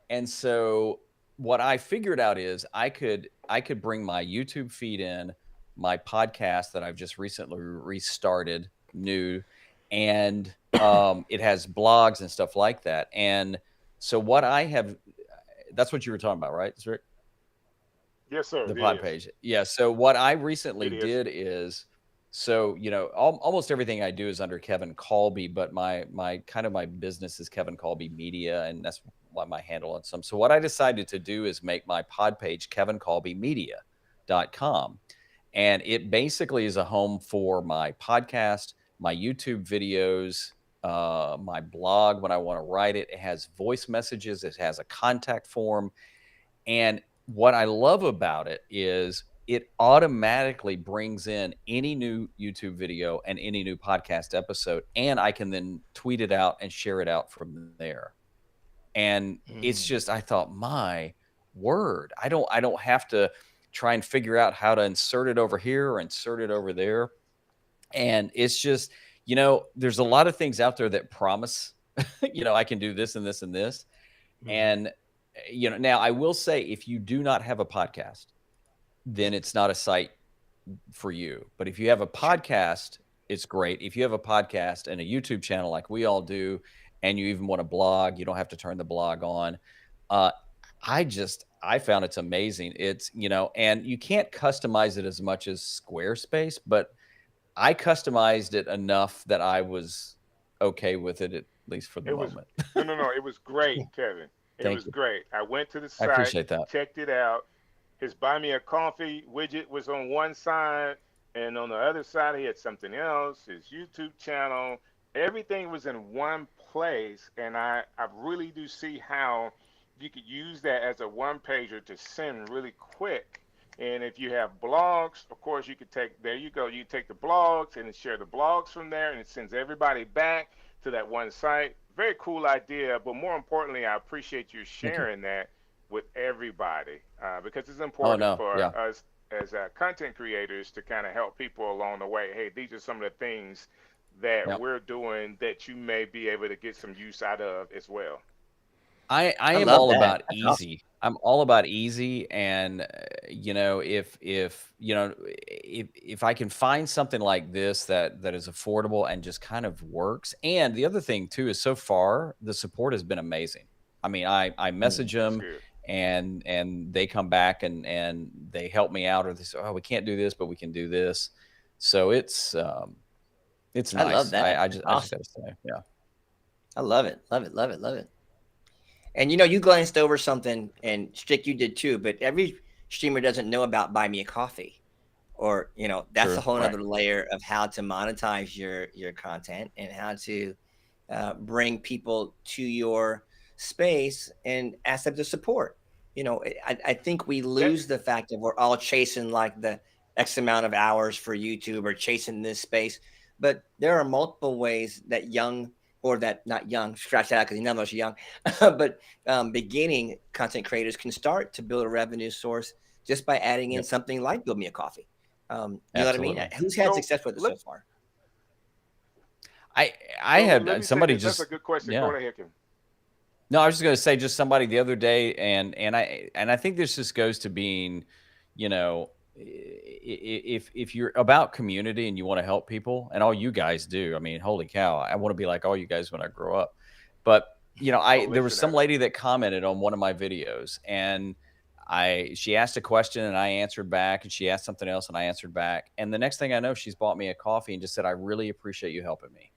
And so what I figured out is I could bring my YouTube feed in, my podcast that I've just recently restarted new, and it has blogs and stuff like that. And so what that's what you were talking about, right, Strick? Yes, sir. The Podpage. Yeah. So what I recently did is, almost everything I do is under Kevin Kolbe, but my business is Kevin Kolbe Media, and that's what my handle on some. So what I decided to do is make my Podpage kevinkolbemedia.com. And it basically is a home for my podcast, my YouTube videos, my blog when I want to write it. It has voice messages. It has a contact form. And what I love about it is it automatically brings in any new YouTube video and any new podcast episode, and I can then tweet it out and share it out from there. And it's just, I thought, my word, I don't have to try and figure out how to insert it over here or insert it over there. And it's just, there's a lot of things out there that promise, I can do this and this and this. And, now I will say, if you do not have a podcast, then it's not a site for you. But if you have a podcast, it's great. If you have a podcast and a YouTube channel like we all do, and you even want to blog, you don't have to turn the blog on. I found it's amazing. It's, and you can't customize it as much as Squarespace, but I customized it enough that I was okay with it, at least for the moment. No, it was great, Kevin. It was great. I went to the site, I appreciate that. Checked it out. His Buy Me a Coffee widget was on one side, and on the other side, he had something else, his YouTube channel. Everything was in one place, and I really do see how you could use that as a one-pager to send really quick. And if you have blogs, of course, you could there you go. You take the blogs and share the blogs from there, and it sends everybody back to that one site. Very cool idea, but more importantly, I appreciate you sharing that with everybody because it's important for us as content creators to kind of help people along the way. Hey, these are some of the things that we're doing that you may be able to get some use out of as well. I am all about easy. I'm all about easy, and if I can find something like this that is affordable and just kind of works. And the other thing too is, so far the support has been amazing. I mean, I message them and they come back and they help me out, or they say, oh, we can't do this, but we can do this. So it's nice. I love that. I just gotta say, yeah. I love it. And you glanced over something, and Strick, you did too, but every streamer doesn't know about Buy Me a Coffee, or that's a whole other layer of how to monetize your content and how to bring people to your space and ask them to support. I think we lose the fact that we're all chasing like the X amount of hours for YouTube or chasing this space, but there are multiple ways that not young, scratch that out because none of us are young, but beginning content creators can start to build a revenue source just by adding in something like Build Me a Coffee. You know what I mean? Who's had success with it so far? I had somebody just. That's a good question. Go ahead, Kim. No, I was just going to say, just somebody the other day, and I think this just goes to being, if you're about community and you want to help people, and all you guys do, I mean, holy cow, I want to be like all you guys when I grow up. But there was some lady that commented on one of my videos, and she asked a question and I answered back, and she asked something else and I answered back, and the next thing I know, she's bought me a coffee and just said, I really appreciate you helping me.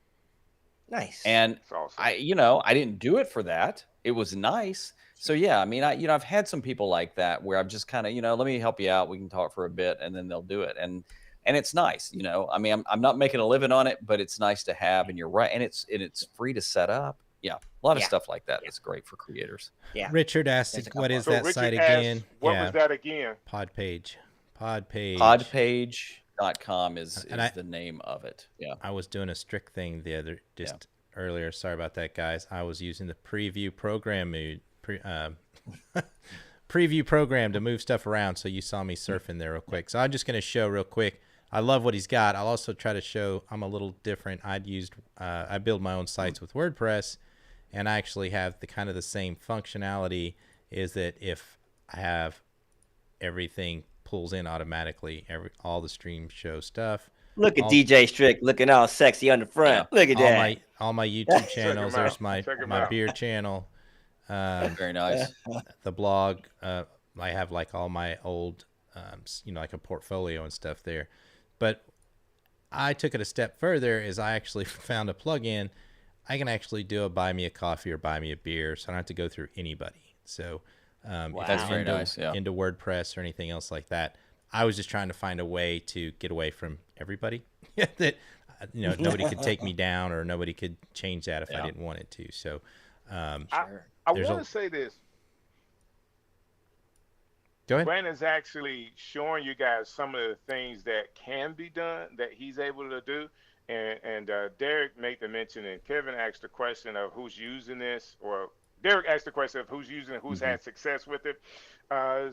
Nice. And awesome. I didn't do it for that. It was nice. So yeah, I mean, I've had some people like that where I've just kind of, let me help you out. We can talk for a bit, and then they'll do it. And it's nice, I mean, I'm not making a living on it, but it's nice to have. And you're right. And it's free to set up. Yeah. A lot of stuff like that. It's great for creators. Yeah. Richard asked, what is that site again? What was that again? Podpage. Podpage.com is the name of it. Yeah. I was doing a Strick thing earlier. Sorry about that, guys. I was using the preview program preview program to move stuff around, so you saw me surfing there real quick. So I'm just going to show real quick. I love what he's got. I'll also try to show I'm a little different. I build my own sites with WordPress, and I actually have the kind of the same functionality, is that if I have everything pulls in automatically, all the stream show stuff. Look at DJ Strick looking all sexy on the front. Look at that. All my YouTube channels. There's my beer channel. Very nice. The blog. I have like all my old, like a portfolio and stuff there. But I took it a step further, is I actually found a plugin. I can actually do a buy me a coffee or buy me a beer, so I don't have to go through anybody. So that's very nice. Yeah. Into WordPress or anything else like that. I was just trying to find a way to get away from everybody that, nobody could take me down, or nobody could change that if I didn't want it to. So, I want to say this. Go ahead. Brandon's actually showing you guys some of the things that can be done that he's able to do. And Derrick made the mention, and Kevin asked the question of who's using this, or Derrick asked the question of who's using it, who's Mhm. had success with it.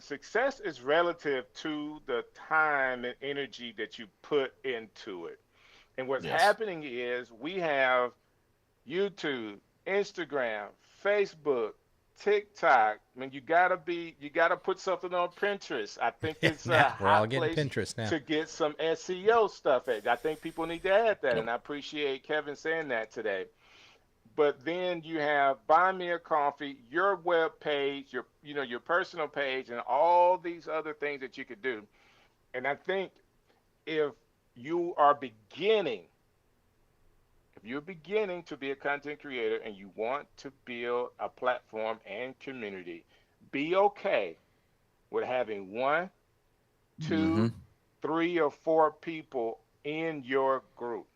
Success is relative to the time and energy that you put into it. And what's Yes. happening is we have YouTube, Instagram, Facebook, TikTok. I mean, you gotta put something on Pinterest. I think it's a Now we're all hot getting place Pinterest now. to get some SEO stuff at. I think people need to add that, Yep. and I appreciate Kevin saying that today. But then you have Buy Me a Coffee, your web page, your personal page, and all these other things that you could do. And I think if you are beginning if you're beginning to be a content creator and you want to build a platform and community, be okay with having one, Hmm. two, three, or four people in your group.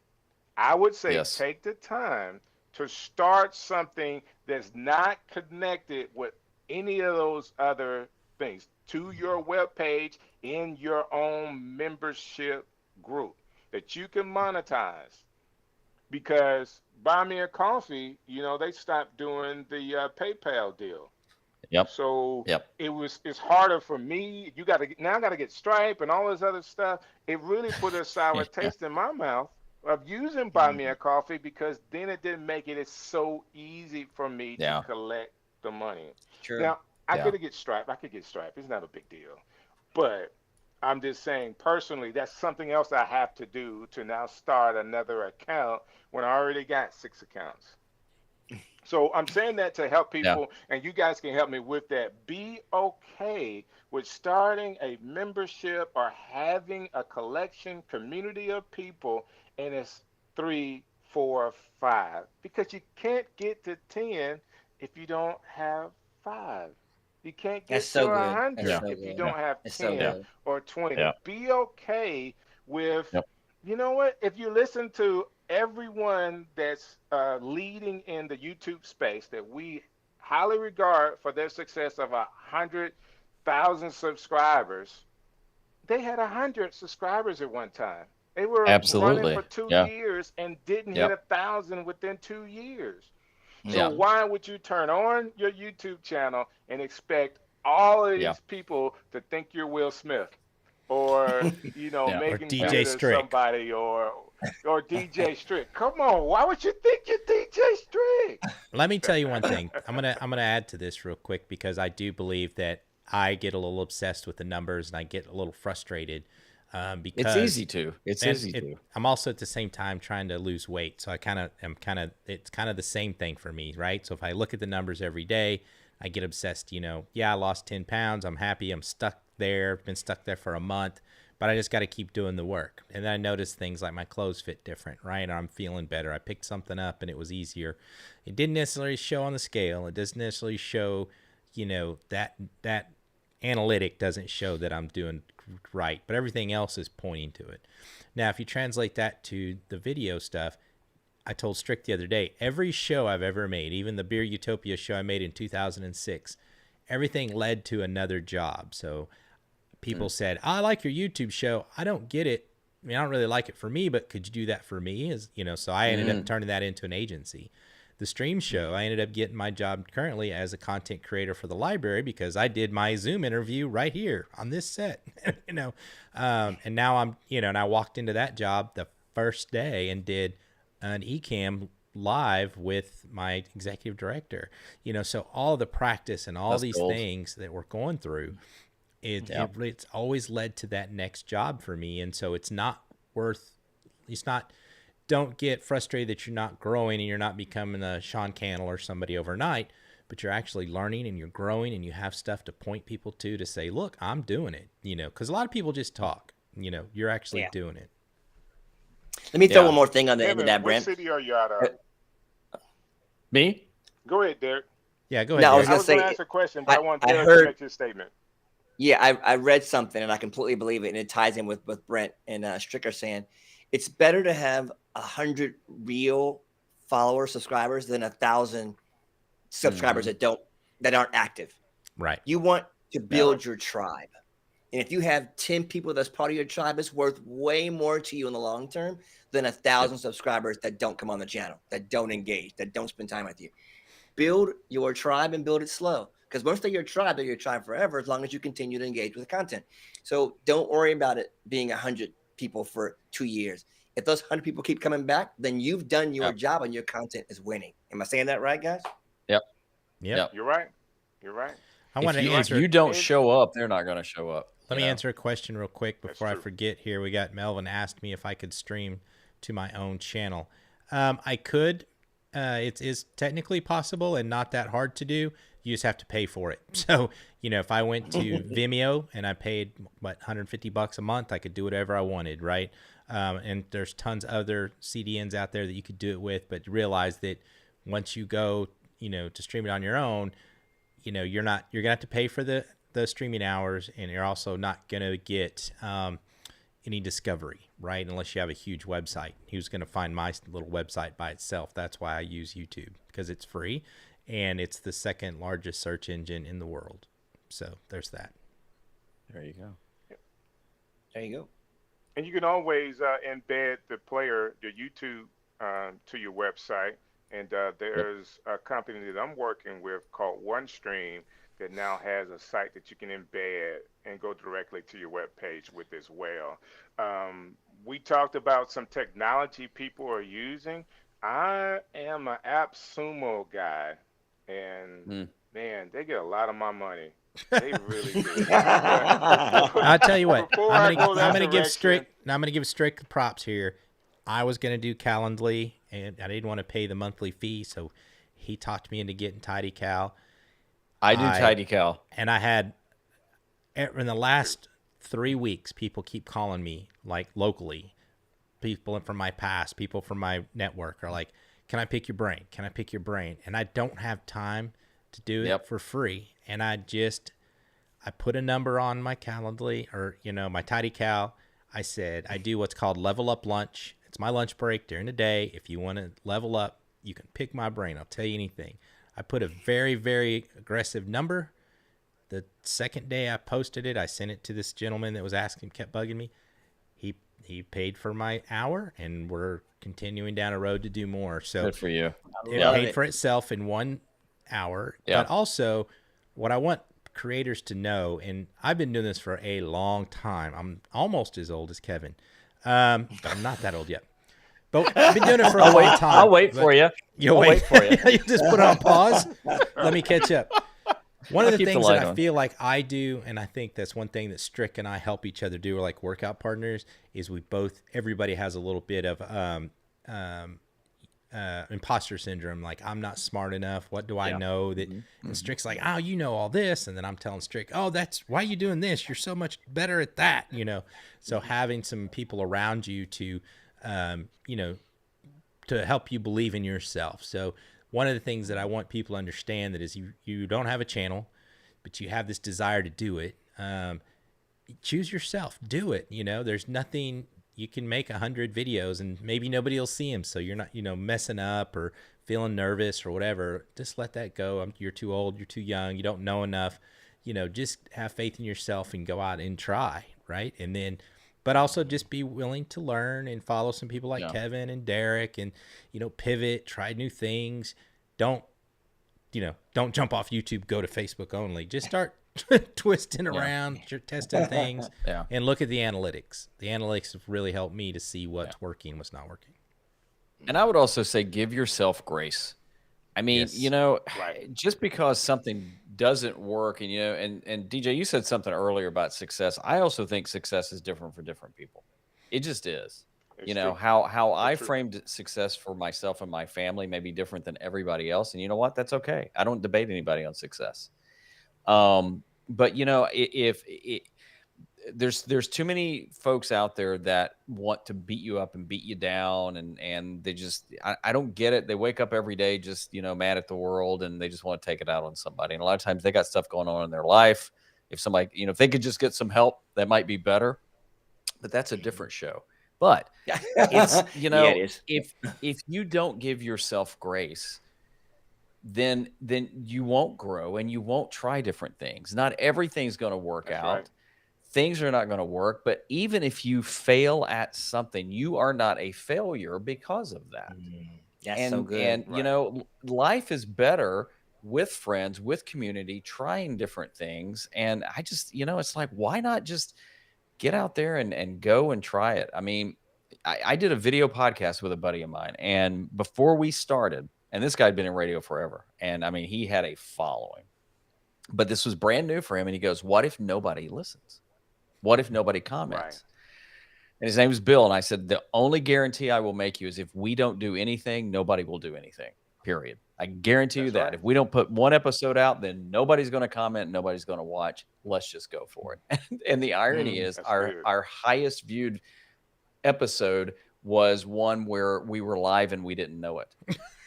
I would say Yes. take the time to start something that's not connected with any of those other things to your web page in your own membership group that you can monetize because Buy Me a Coffee, they stopped doing the PayPal deal. Yep. So Yep. it's harder for me. I got to get Stripe and all this other stuff. It really put a sour Yeah. taste in my mouth of using Buy Me Mhm. a Coffee because then it didn't make it so easy for me to Yeah. collect the money. True. Now I Yeah. could get Stripe. I could get Stripe. It's not a big deal. But I'm just saying personally, that's something else I have to do to now start another account when I already got 6 accounts. So I'm saying that to help Yeah. people, and you guys can help me with that. Be okay with starting a membership or having a collection community of people, and it's three, four, five, because you can't get to 10 if you don't have five. You can't That's get to so a good. That's hundred Yeah. so if you good. Yeah. don't have It's so 10 Yeah. good. or 20. Yeah. Be okay with, Yep. you know what? If you listen to everyone that's leading in the YouTube space that we highly regard for their success of 100,000 subscribers, they had 100 subscribers at one time. They were running Absolutely. for two Yeah. years and didn't hit Yep. 1,000 within 2 years. So Yeah. Hmm. why would you turn on your YouTube channel and expect all of Yeah. these people to think you're Will Smith or Yeah. Or Megan DJ Good or Strick. somebody or DJ Strick? Come on, why would you think you're DJ Strick? Let me tell you one thing. I'm gonna add to this real quick because I do believe that I get a little obsessed with the numbers and I get a little frustrated It's because easy to. It's and easy to. I'm also at the same time trying to lose weight. So I kind of am it's kind of the same thing for me, right? So if I look at the numbers every day, I get obsessed, yeah, I lost 10 pounds. I'm happy. I'm stuck there. Been stuck there for a month, but I just got to keep doing the work. And then I notice things like my clothes fit different, right? Or I'm feeling better. I picked something up and it was easier. It didn't necessarily show on the scale. It doesn't necessarily show, that analytic doesn't show that I'm doing right, but everything else is pointing to it. Now, if you translate that to the video stuff, I told Strick the other day, every show I've ever made, even the Beer Utopia show I made in 2006, everything led to another job. So people said, I like your YouTube show. I don't get it. I mean, I don't really like it for me, but could you do that for me? So I ended up turning that into an agency. The stream show, I ended up getting my job currently as a content creator for the library because I did my Zoom interview right here on this set, and now and I walked into that job the first day and did an Ecamm live with my executive director, so all the practice and all That's these gold. things that we're going through, Yeah. it's always led to that next job for me. And so it's not don't get frustrated that you're not growing and you're not becoming a Sean Cannell or somebody overnight, but you're actually learning and you're growing and you have stuff to point people to say, look, I'm doing it, because a lot of people just talk, you're actually Yeah. doing it. Let me throw Yeah. one more thing on the end of Kevin, that, what Brent. city are you out of? Me? Go ahead, Derek. Yeah, go ahead. No, I Derek. was I gonna was going to say, ask a question, but I want I Derek to heard, make his statement. yeah, I read something and I completely believe it, and it ties in with Brent and Stricker saying it's better to have 100 real followers, subscribers than 1,000 subscribers that aren't active. Right. You want to build your tribe. And if you have 10 people that's part of your tribe, it's worth way more to you in the long term than 1,000 subscribers that don't come on the channel, that don't engage, that don't spend time with you. Build your tribe and build it slow. Because once they're your tribe forever, as long as you continue to engage with the content. So don't worry about it being 100 people for 2 years. If those 100 people keep coming back, then you've done your job and your content is winning. Am I saying that right, guys? Yep. You're right. You're right. I want to If you don't show up, they're not going to show up. Let me answer a question real quick before I forget here. We got Melvin asked me if I could stream to my own channel. I could. It is technically possible and not that hard to do. You just have to pay for it. So, if I went to Vimeo and I paid, $150 a month, I could do whatever I wanted, right? And there's tons of other CDNs out there that you could do it with, but realize that once you go, to stream it on your own, you're going to have to pay for the streaming hours, and you're also not going to get any discovery, right? Unless you have a huge website. Who's going to find my little website by itself? That's why I use YouTube, because it's free and it's the second largest search engine in the world. So there's that. There you go. There you go. And you can always embed the player, the YouTube, to your website. And there's a company that I'm working with called OneStream that now has a site that you can embed and go directly to your web page with as well. We talked about some technology people are using. I am an Appsumo guy, and man, they get a lot of my money. They really do. I'll tell you what. I'm gonna give Strick. Now I'm gonna give Strick props here. I was gonna do Calendly, and I didn't want to pay the monthly fee, so he talked me into getting TidyCal. I do TidyCal, and I had in the last 3 weeks, people keep calling me, like locally, people from my past, people from my network are like, "Can I pick your brain? Can I pick your brain?" And I don't have time to do it for free. And I put a number on my Calendly, or my TidyCal. I said I do what's called level up lunch. It's my lunch break during the day. If you want to level up, you can pick my brain. I'll tell you anything. I put a very, very aggressive number. The second day I posted it, I sent it to this gentleman that was asking, kept bugging me. He paid for my hour, and we're continuing down a road to do more. So good for you. It paid for itself in 1 hour. Yeah. But also, what I want creators to know, and I've been doing this for a long time. I'm almost as old as Kevin, but I'm not that old yet. But I've been doing it for a long time. I'll wait for you. You'll wait for you. You just put it on pause. Let me catch up. One of the things that I feel like I do, and I think that's one thing that Strick and I help each other do, or like workout partners, is everybody has a little bit of imposter syndrome. Like, I'm not smart enough. What do I know? That and Strick's like, oh, you know all this, and then I'm telling Strick, oh, that's why you doing this. You're so much better at that. So having some people around you to, to help you believe in yourself. So one of the things that I want people to understand that is you don't have a channel, but you have this desire to do it. Choose yourself. Do it. There's nothing. You can make 100 videos and maybe nobody will see them. So you're not, messing up or feeling nervous or whatever. Just let that go. You're too old. You're too young. You don't know enough. Just have faith in yourself and go out and try. Right. And then, but also just be willing to learn and follow some people like Kevin and Derrick and, pivot, try new things. Don't jump off YouTube, go to Facebook only. Just start twisting around, testing things, and look at the analytics. The analytics have really helped me to see what's working, what's not working. And I would also say give yourself grace. I mean, just because something doesn't work, and DJ, you said something earlier about success. I also think success is different for different people. It just is. It's true. How I framed success for myself and my family may be different than everybody else. And you know what? That's okay. I don't debate anybody on success. But if there's too many folks out there that want to beat you up and beat you down, and they just, I don't get it. They wake up every day just, mad at the world, and they just want to take it out on somebody. And a lot of times they got stuff going on in their life. If somebody, if they could just get some help, that might be better, but that's a different show. But it's, it is. if you don't give yourself grace, then you won't grow and you won't try different things. Not everything's going to work That's out. right. Things are not going to work, but even if you fail at something, you are not a failure because of that. That's so good. And you Right. know, life is better with friends, with community, trying different things. And I just, you know, it's like, why not just get out there and go and try it? I mean, I did a video podcast with a buddy of mine, and before we started, and this guy had been in radio forever, and I mean, he had a following, but this was brand new for him. And he goes, "What if nobody listens? What if nobody Right. comments?" And his name was Bill. And I said, "The only guarantee I will make you is if we don't do anything, nobody will do anything, period. I guarantee you That's that. right. If we don't put one episode out, then nobody's going to comment, nobody's going to watch. Let's just go for it." And the irony is That's our good. highest viewed episode was one where we were live and we didn't know it.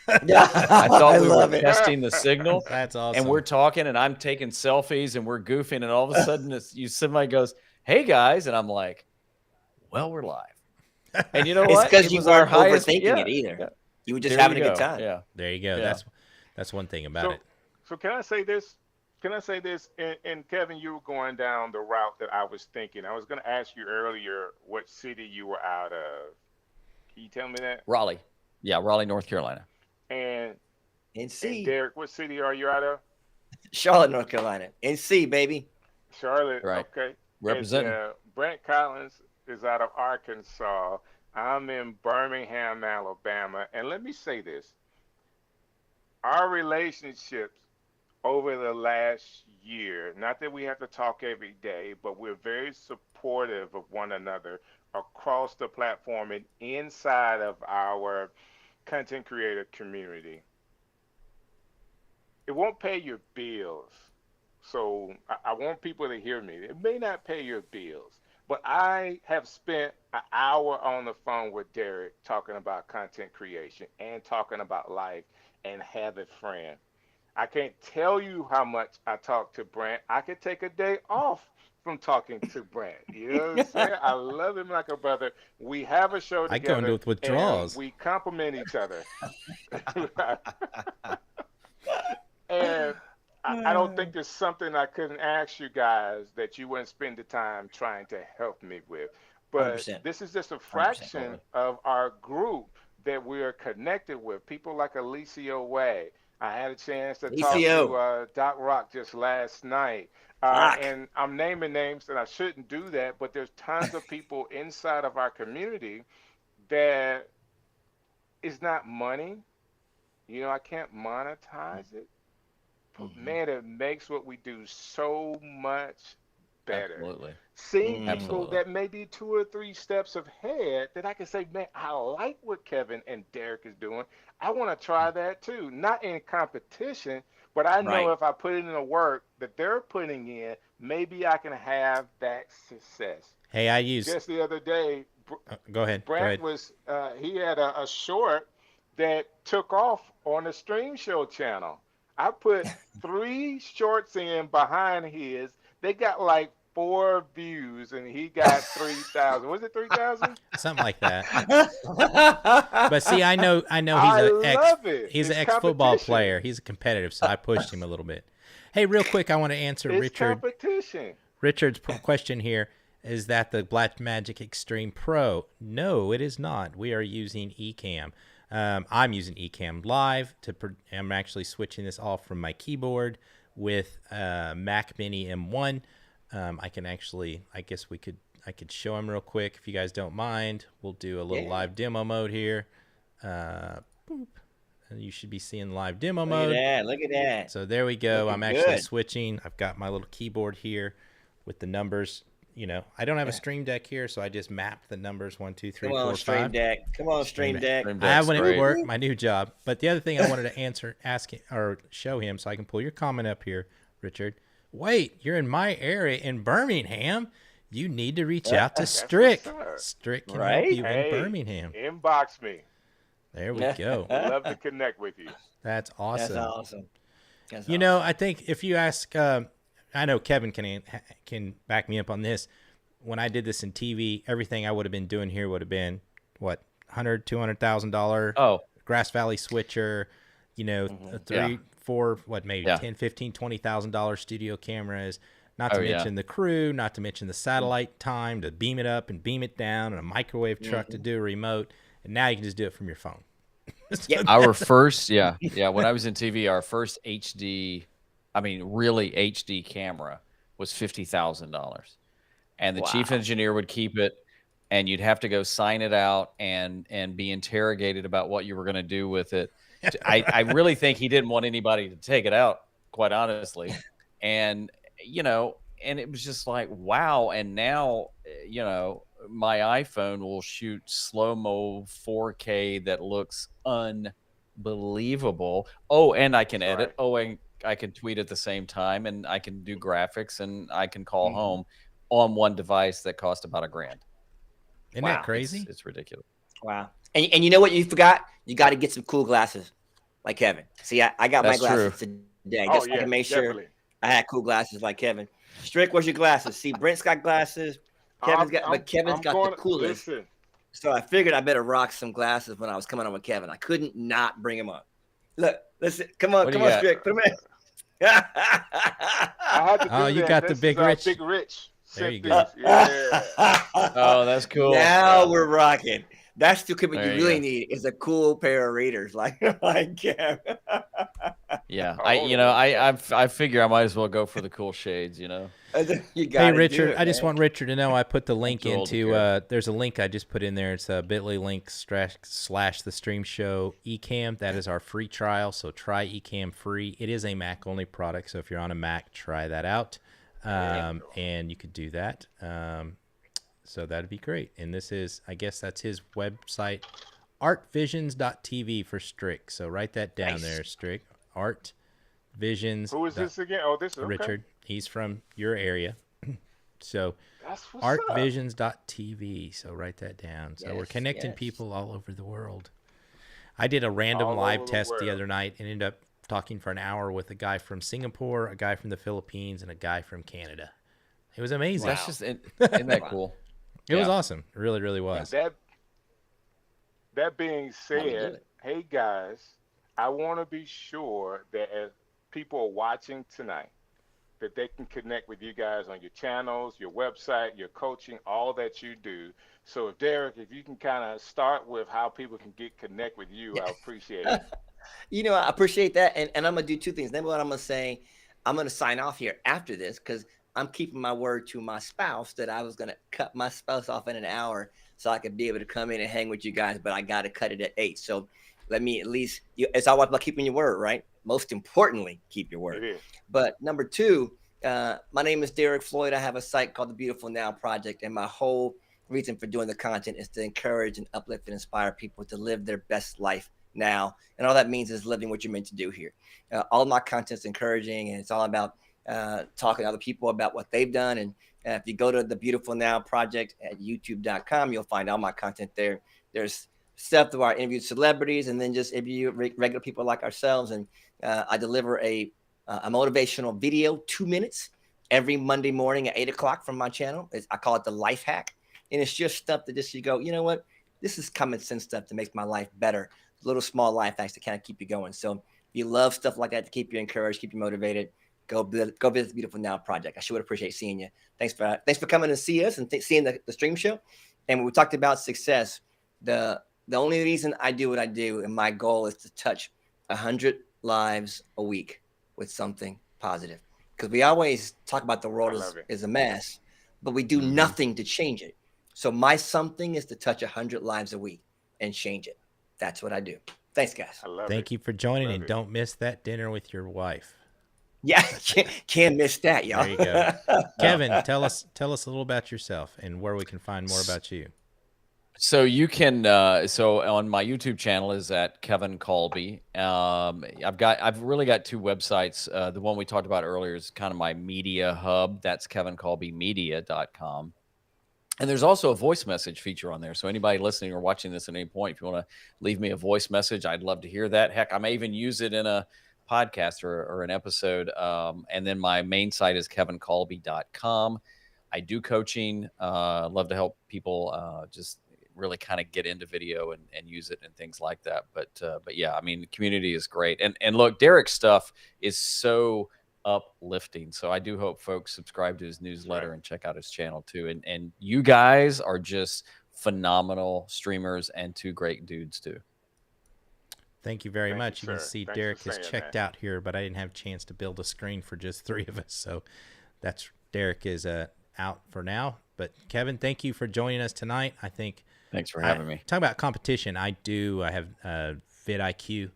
I thought we were love it. testing the signal. That's awesome. And we're talking and I'm taking selfies and we're goofing. And all of a sudden somebody goes, "Hey guys." And I'm like, well, we're live. And you know It's what? because It you was our weren't highest. overthinking Yeah, it either. yeah. You were just There having you a good go. time. Yeah. There you go. Yeah. That's one thing about So, it. so can I say this? Can I say this? And Kevin, you were going down the route that I was thinking. I was going to ask you earlier what city you were out of. Can you tell me that? Raleigh. Yeah, Raleigh, North Carolina. And NC. Derrick, what city are you out of? Charlotte, North Carolina. NC, baby. Charlotte. Right. Okay. Representing. And, Brant Collins is out of Arkansas. I'm in Birmingham, Alabama. And let me say this. Our relationships over the last year, not that we have to talk every day, but we're very supportive of one another across the platform and inside of our content creator community. It won't pay your bills. So I want people to hear me. It may not pay your bills, but I have spent an hour on the phone with Derrick talking about content creation and talking about life and have a friend. I can't tell you how much I talk to Brant. I could take a day off from talking to Brant. You know what I'm saying? I love him like a brother. We have a show I go together into withdrawals. and we complement each other. And I don't think there's something I couldn't ask you guys that you wouldn't spend the time trying to help me with. But 100%. this is just a 100%, fraction Kolbe. of our group that we are connected with. People like Alicia Way. I had a chance to talk Alicio. to Doc Rock just last night. Rock. And I'm naming names and I shouldn't do that, but there's tons of people inside of our community that is not money. You know, I can't monetize it. But man, it makes what we do so much better. Absolutely. Seeing people Absolutely. that may be 2 or 3 steps ahead that I can say, man, I like what Kevin and Derrick is doing. I want to try that too. Not in competition, but I know Right. if I put in the work that they're putting in, maybe I can have that success. Hey, I use. Just the other day, Go ahead. Go Brant ahead. was he had a short that took off on the Stream Show channel. I put 3 shorts in behind his. They got like 4 views, and he got 3,000. Was it 3,000? Something like that. But see, I know I he's love it. he's an It's ex-football competition. player. He's a competitive, so I pushed him a little bit. Hey, real quick, I want to answer It's Richard. competition. Richard's question here. Is that the Blackmagic Extreme Pro? No, it is not. We are using Ecamm. I'm using Ecamm Live. I'm actually switching this off from my keyboard with Mac Mini M1. I can actually, I guess I could show him real quick if you guys don't mind. We'll do a little live demo mode here. Boop. And you should be seeing live demo Look mode. at that. Look at that. So there we go. Looking I'm actually good. switching. I've got my little keyboard here with the numbers. You know, I don't have a Stream Deck here, so I just mapped the numbers 1, 2, 3, Come 4, on, 5. Stream Deck. Come on, Stream Deck. Stream I have Deck's one at great. work, my new job. But the other thing I wanted to ask or show him, so I can pull your comment up here, Richard. Wait, you're in my area in Birmingham. You need to reach out to Strick. what's up. Strick can Right? help you Hey, in Birmingham. Inbox me. There we go. Love to connect with you. That's awesome. That's awesome. That's You know, I think if you ask, I know Kevin can back me up on this. When I did this in TV, everything I would have been doing here would have been what $100,000, $200,000 Oh, Grass Valley switcher, you know, a three, four, what, maybe 10, 15, $20,000 studio cameras, not to mention the crew, not to mention the satellite time to beam it up and beam it down, and a microwave truck to do a remote. And now you can just do it from your phone. So our first, when I was in TV, our first really HD camera was $50,000. And the chief engineer would keep it, and you'd have to go sign it out and be interrogated about what you were going to do with it. I really think he didn't want anybody to take it out, quite honestly. And, you know, and it was just like, wow. And now, you know, my iPhone will shoot slow-mo 4K that looks unbelievable. Oh, and I can edit. Oh, and I can tweet at the same time, and I can do graphics, and I can call home on one device that cost about $1,000. Isn't that crazy? It's ridiculous. Wow. And you know what you forgot? You got to get some cool glasses like Kevin. See, I got my glasses today just to make sure I had cool glasses like Kevin. Strick, where's your glasses? See, Brent's got glasses. Kevin's got the coolest. Listen. So I figured I better rock some glasses when I was coming on with Kevin. I couldn't not bring them up. Look, listen, come on, Strick, put them in. You got the Big Rich. Big Rich. There you go. Yeah. Oh, that's cool. Now we're rocking. That's the equipment you really need is a cool pair of readers like Kevin. Yeah, I figure I might as well go for the cool shades, you know. Hey, Richard, I just want Richard to know I put the link into, there's a link I just put in there. It's a bit.ly link / the stream show Ecamm. That is our free trial, so try Ecamm free. It is a Mac-only product, so if you're on a Mac, try that out, and you could do that. So that'd be great. And this is, I guess that's his website, artvisions.tv for Strick. So write that down there, Strick. Art Visions. Who is this again? Oh, this is Richard. He's from your area. So artvisions.tv. So write that down. So we're connecting people all over the world. I did a random live test the other night and ended up talking for an hour with a guy from Singapore, a guy from the Philippines, and a guy from Canada. It was amazing. That's just, isn't that cool? It was awesome. It really, really was. That being said, hey guys, I want to be sure that as people are watching tonight, that they can connect with you guys on your channels, your website, your coaching, all that you do. So if Derrick, if you can kind of start with how people can connect with you, I appreciate it. You know, I appreciate that. And I'm going to do two things. Number one, I'm going to say, I'm going to sign off here after this because I'm keeping my word to my spouse that I was going to cut my spouse off in an hour so I could be able to come in and hang with you guys, but I got to cut it at 8. So let me at least, it's all about keeping your word, right? Most importantly, keep your word. But number two, my name is Derrick Floyd. I have a site called the Beautiful Now Project, and my whole reason for doing the content is to encourage and uplift and inspire people to live their best life now. And all that means is living what you're meant to do here. All my content's encouraging, and it's all about talking to other people about what they've done. And if you go to the Beautiful Now Project at youtube.com, you'll find all my content there. There's stuff where I interview celebrities and then just interview regular people like ourselves. And I deliver a motivational video, 2 minutes, every Monday morning at 8 o'clock from my channel. I call it the Life Hack. And it's just stuff that just you go, you know what? This is common sense stuff that makes my life better. Little small life hacks to kind of keep you going. So if you love stuff like that to keep you encouraged, keep you motivated, go visit the Beautiful Now Project. I sure would appreciate seeing you. Thanks for coming to see us and seeing the stream show. And when we talked about success, the only reason I do what I do and my goal is to touch 100 lives a week with something positive. Because we always talk about the world is a mess, but we do nothing to change it. So my something is to touch 100 lives a week and change it. That's what I do. Thanks, guys. Thank you for joining, and don't miss that dinner with your wife. Yeah, can't miss that, y'all. There you go. Kevin, tell us a little about yourself and where we can find more about you. So you can, so on my YouTube channel is at Kevin Kolbe. I've really got two websites. The one we talked about earlier is kind of my media hub. That's kevinkolbemedia.com. And there's also a voice message feature on there. So anybody listening or watching this at any point, if you want to leave me a voice message, I'd love to hear that. Heck, I may even use it in a podcast or an episode. And then my main site is kevinkolbe.com. I do coaching. Love to help people just really kind of get into video and use it and things like that. But yeah, I mean, the community is great. And look, Derrick's stuff is so uplifting. So I do hope folks subscribe to his newsletter and check out his channel too. And you guys are just phenomenal streamers and two great dudes too. Thank you very much. You can sir. see Thanks Derrick for is saying checked that. out here, but I didn't have a chance to build a screen for just 3 of us. So that's Derrick is out for now. But Kevin, thank you for joining us tonight. I think Thanks for having me. Talk about competition. I have vidIQ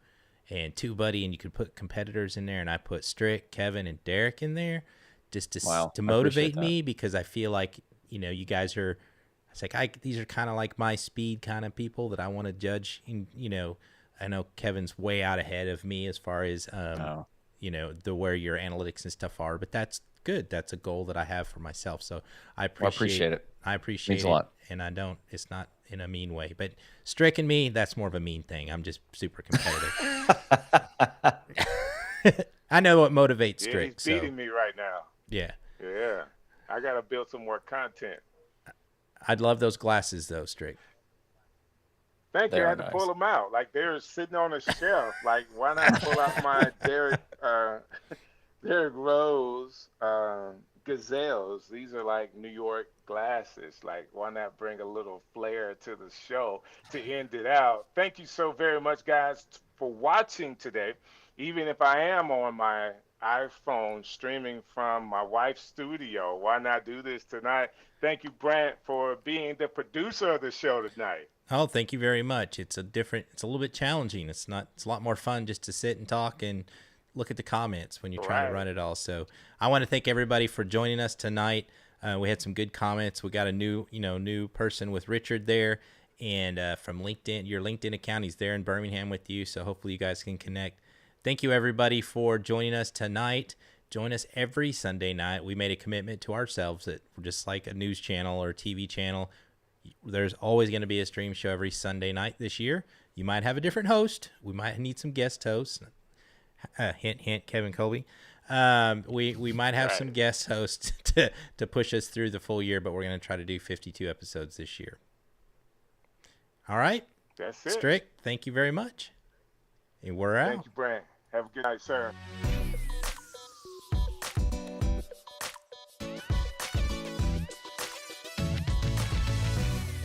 and TubeBuddy, and you could put competitors in there, and I put Strick, Kevin, and Derrick in there just to motivate me, because I feel like, you guys are, it's like these are kind of like my speed kind of people that I want to judge. I know Kevin's way out ahead of me as far as where your analytics and stuff are, but that's good. That's a goal that I have for myself. So I appreciate it. I appreciate it. A lot. And it's not in a mean way, but Strick and me, that's more of a mean thing. I'm just super competitive. I know what motivates Strick. He's beating me right now. Yeah. Yeah. I got to build some more content. I'd love those glasses though, Strick. Thank you. I had to pull them out. Like, they're sitting on a shelf. Like, why not pull out my Derrick Rose Gazelles? These are like New York glasses. Like, why not bring a little flair to the show to end it out? Thank you so very much, guys, for watching today. Even if I am on my iPhone streaming from my wife's studio, why not do this tonight? Thank you, Brant, for being the producer of the show tonight. Oh, thank you very much. It's a little bit challenging. It's a lot more fun just to sit and talk and look at the comments when you're trying to run it all. So I want to thank everybody for joining us tonight. We had some good comments. We got a new person with Richard there, and from LinkedIn, your LinkedIn account. He's there in Birmingham with you. So hopefully you guys can connect. Thank you, everybody, for joining us tonight. Join us every Sunday night. We made a commitment to ourselves that we're just like a news channel or a TV channel. There's always going to be a stream show every Sunday night this year. You might have a different host. We might need some guest hosts. Hint, hint, Kevin Kolbe. We might have some guest hosts to push us through the full year, but we're going to try to do 52 episodes this year. All right. That's it. Strick, thank you very much. And we're out. Thank you, Brant. Have a good night, sir.